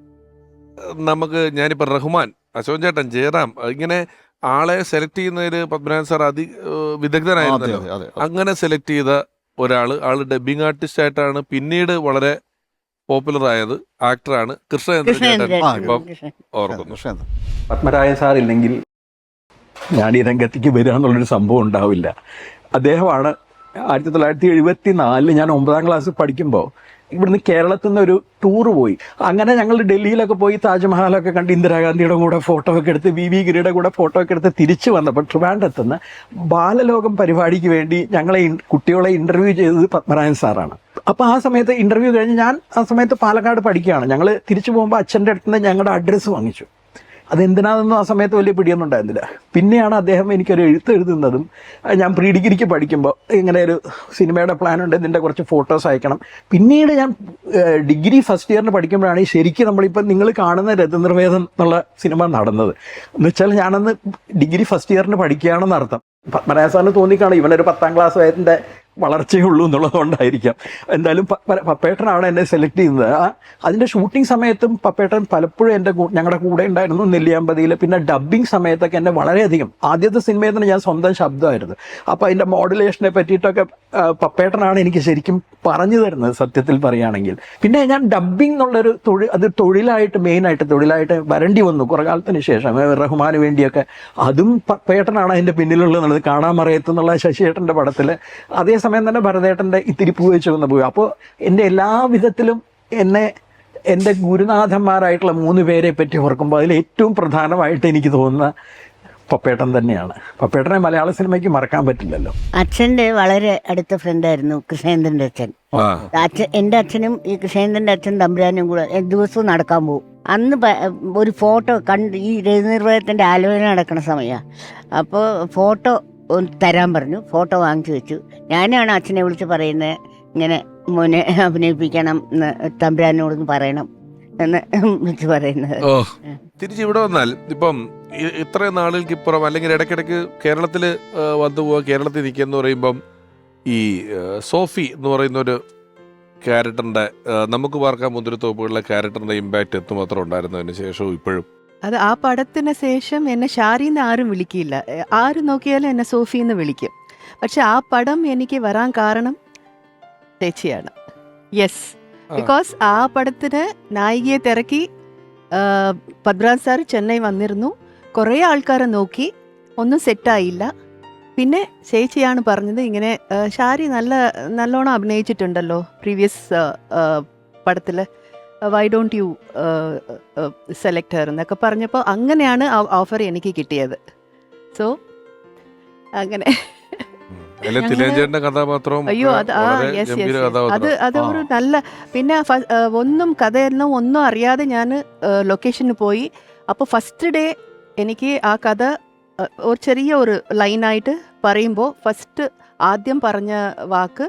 നമുക്ക് ഞാനിപ്പോ റഹ്മാൻ, അശോകൻ ചേട്ടൻ, ജയറാം ഇങ്ങനെ ആളെ സെലക്ട് ചെയ്യുന്നതിൽ പത്മനാഭൻ സാർ വിദഗ്ധനായിരുന്നല്ലോ. അതെ, അതെ. അങ്ങനെ സെലക്ട് ചെയ്ത ആള് ഡബിങ് ആർട്ടിസ്റ്റ് ആയിട്ടാണ് പിന്നീട് വളരെ പോപ്പുലർ ആയത്. ആക്ടറാണ് കൃഷ്ണേന്ദ്രൻ ചേട്ടൻ. ഇപ്പം ഓർക്കുന്നു. കൃഷ്ണേന്ദ്രൻ. പത്മരാജൻ സാർ ഇല്ലെങ്കിൽ ഞാൻ ഈ രംഗത്തേക്ക് വരിക എന്നുള്ളൊരു സംഭവം ഉണ്ടാവില്ല. അദ്ദേഹമാണ് 1974 ഞാൻ 9ാം ക്ലാസ്സിൽ പഠിക്കുമ്പോൾ ഇവിടുന്ന് കേരളത്തിൽ നിന്ന് ഒരു ടൂർ പോയി. അങ്ങനെ ഞങ്ങൾ ഡൽഹിയിലൊക്കെ പോയി താജ്മഹലൊക്കെ കണ്ട് ഇന്ദിരാഗാന്ധിയുടെ കൂടെ ഫോട്ടോ ഒക്കെ എടുത്ത് വി ഗിരിയുടെ കൂടെ ഫോട്ടോ ഒക്കെ എടുത്ത് തിരിച്ചു വന്നപ്പോൾ ട്രിവാൻഡ്രത്തുനിന്ന് ബാലലോകം പരിപാടിക്ക് വേണ്ടി കുട്ടികളെ ഇൻ്റർവ്യൂ ചെയ്തത് പത്മരാജൻ സാറാണ്. അപ്പോൾ ആ സമയത്ത് ഇൻ്റർവ്യൂ കഴിഞ്ഞ് ഞാൻ ആ സമയത്ത് പാലക്കാട് പഠിക്കുകയാണ്. ഞങ്ങൾ തിരിച്ചു പോകുമ്പോൾ അച്ഛൻ്റെ അടുത്ത് നിന്ന് ഞങ്ങളുടെ അഡ്രസ്സ് വാങ്ങിച്ചു. അതെന്തിനാണെന്നും ആ സമയത്ത് വലിയ പിടിയൊന്നും ഉണ്ടായിരുന്നില്ല. പിന്നെയാണ് അദ്ദേഹം എനിക്കൊരു എഴുതുന്നതും ഞാൻ പ്രീ ഡിഗ്രിക്ക് പഠിക്കുമ്പോൾ ഇങ്ങനെ ഒരു സിനിമയുടെ പ്ലാൻ ഉണ്ട്, ഇതിൻ്റെ കുറച്ച് ഫോട്ടോസ് അയക്കണം. പിന്നീട് ഞാൻ ഡിഗ്രി ഫസ്റ്റ് ഇയറിന് പഠിക്കുമ്പോഴാണ് ശരിക്കും നമ്മളിപ്പോൾ നിങ്ങൾ കാണുന്ന രഥനിർവേദം എന്നുള്ള സിനിമ നടന്നത്. എന്ന് വെച്ചാൽ ഞാനന്ന് ഡിഗ്രി ഫസ്റ്റ് ഇയറിന് പഠിക്കുകയാണെന്ന് അർത്ഥം. പത്മനാഭൻ സാറിന് തോന്നിക്കാണും ഇവനൊരു 10ാം ക്ലാസ് വയസ്സിൻ്റെ വളർച്ചയുള്ളൂ എന്നുള്ളതുകൊണ്ടായിരിക്കാം. എന്തായാലും പപ്പേട്ടനാണ് എന്നെ സെലക്ട് ചെയ്യുന്നത്. അതിൻ്റെ ഷൂട്ടിംഗ് സമയത്തും പപ്പേട്ടൻ പലപ്പോഴും ഞങ്ങളുടെ കൂടെ ഉണ്ടായിരുന്നു നെല്ലിയാമ്പതിയിൽ. പിന്നെ ഡബ്ബിങ് സമയത്തൊക്കെ എന്നെ വളരെയധികം, ആദ്യത്തെ സിനിമയിൽ തന്നെ ഞാൻ സ്വന്തം ശബ്ദമായിരുന്നു. അപ്പോൾ അതിൻ്റെ മോഡുലേഷനെ പറ്റിയിട്ടൊക്കെ പപ്പേട്ടനാണ് എനിക്ക് ശരിക്കും പറഞ്ഞു തരുന്നത് സത്യത്തിൽ പറയുകയാണെങ്കിൽ. പിന്നെ ഞാൻ ഡബ്ബിംഗ് എന്നുള്ളൊരു മെയിനായിട്ട് തൊഴിലായിട്ട് വരേണ്ടി വന്നു കുറേ കാലത്തിന് ശേഷം റഹ്മാന് വേണ്ടിയൊക്കെ. അതും പപ്പേട്ടനാണ് അതിൻ്റെ പിന്നിലുള്ളത്. കാണാമറയത്ത് എന്നുള്ള ശശിയേട്ടൻ്റെ പടത്തിൽ അതേസമയം തന്നെ ഭരതേട്ടൻ്റെ ഇത്തിരി പൂ വെച്ച് വന്ന പോയി. അപ്പോൾ എൻ്റെ എല്ലാ വിധത്തിലും എൻ്റെ ഗുരുനാഥന്മാരായിട്ടുള്ള 3 പേരെ പറ്റി ഓർക്കുമ്പോൾ അതിൽ ഏറ്റവും പ്രധാനമായിട്ട് എനിക്ക് തോന്നുന്ന പപ്പേട്ടൻ തന്നെയാണ്. പപ്പേട്ടനെ മലയാള സിനിമയ്ക്ക് മറക്കാൻ പറ്റില്ലല്ലോ. അച്ഛൻ്റെ വളരെ അടുത്ത ഫ്രണ്ടായിരുന്നു കൃഷ്ണേന്ദ്രൻ്റെ അച്ഛൻ. എൻ്റെ അച്ഛനും ഈ കൃഷ്ണേന്ദ്രൻ്റെ അച്ഛൻ തമ്പുരാനും കൂടെ ദിവസവും നടക്കാൻ പോകും. അന്ന് ഒരു ഫോട്ടോ കണ്ട് ഈ രഥനിർവഹണത്തിൻ്റെ ആലോചന നടക്കുന്ന സമയമാണ്. അപ്പോൾ ഫോട്ടോ തരാൻ പറഞ്ഞു. ഫോട്ടോ വാങ്ങിച്ചു വെച്ചു. ഞാനാണ് അച്ഛനെ വിളിച്ച് പറയുന്നത്, ഇങ്ങനെ മോനെ അഭിനയിപ്പിക്കണം എന്ന് തമ്പുരാനോടൊന്ന് പറയണം എന്ന് വിളിച്ച് പറയുന്നത്. തിരിച്ച് ഇവിടെ വന്നാൽ ഇപ്പം ഇത്രയും നാളുകൾക്ക് ഇപ്പുറം അല്ലെങ്കിൽ ഇടയ്ക്കിടയ്ക്ക് കേരളത്തിൽ വന്നു പോവുക, കേരളത്തിൽ നിൽക്കുക എന്ന് പറയുമ്പം ഈ സോഫി എന്ന് പറയുന്നൊരു ക്യാരക്ടറിൻ്റെ നമുക്ക് പാർക്കാൻ മുന്തിരിത്തോപ്പുകളിലെ ക്യാരക്ടറിൻ്റെ ഇമ്പാക്റ്റ് എത്തുമാത്രം ഉണ്ടായിരുന്നതിന് ശേഷവും ഇപ്പോഴും അത് ആ പടത്തിന് ശേഷം എന്നെ ഷാരിന്ന് ആരും വിളിക്കില്ല. ആര് നോക്കിയാലും എന്നെ സോഫിന്ന് വിളിക്കും. പക്ഷെ ആ പടം എനിക്ക് വരാൻ കാരണം ചേച്ചിയാണ്. യെസ്, ബിക്കോസ് ആ പടത്തിന് നായികയെ തിരക്കി പത്മരാജൻ സാർ ചെന്നൈ വന്നിരുന്നു. കുറേ ആൾക്കാരെ നോക്കി, ഒന്നും സെറ്റായില്ല. പിന്നെ ചേച്ചിയാണ് പറഞ്ഞത്, ഇങ്ങനെ ഷാരി നല്ലോണം അഭിനയിച്ചിട്ടുണ്ടല്ലോ പ്രീവിയസ് പടത്തിൽ, why don't you select Har എന്നൊക്കെ പറഞ്ഞപ്പോൾ അങ്ങനെയാണ് ഓഫർ എനിക്ക് കിട്ടിയത്. സോ അങ്ങനെ അയ്യോ അത് ഒരു നല്ല, പിന്നെ ഒന്നും കഥയൊന്നും ഒന്നും അറിയാതെ ഞാൻ ലൊക്കേഷന് പോയി. അപ്പോൾ ഫസ്റ്റ് ഡേ എനിക്ക് ആ കഥ ഒരു ചെറിയ ഒരു ലൈനായിട്ട് പറയുമ്പോൾ ആദ്യം പറഞ്ഞ വാക്ക്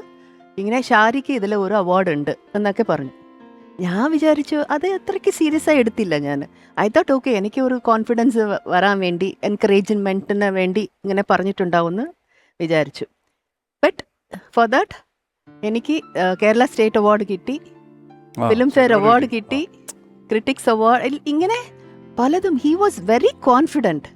ഇങ്ങനെ ഷാരിക്ക് ഇതിൽ ഒരു അവാർഡ് ഉണ്ട് എന്നൊക്കെ പറഞ്ഞു. ഞാൻ വിചാരിച്ചു അത് അത്രയ്ക്ക് സീരിയസ് ആയി എടുത്തില്ല ഞാൻ. ഐ തോട്ട് ഓക്കെ, എനിക്ക് ഒരു കോൺഫിഡൻസ് വരാൻ വേണ്ടി, എൻകറേജ്മെൻറ്റിന് വേണ്ടി ഇങ്ങനെ പറഞ്ഞിട്ടുണ്ടാവുമെന്ന് വിചാരിച്ചു. ബട്ട് ഫോർ ദാറ്റ് എനിക്ക് കേരള സ്റ്റേറ്റ് അവാർഡ് കിട്ടി, ഫിലിം ഫെയർ അവാർഡ് കിട്ടി, ക്രിട്ടിക്സ് അവാർഡ്, ഇങ്ങനെ പലതും. He was very confident.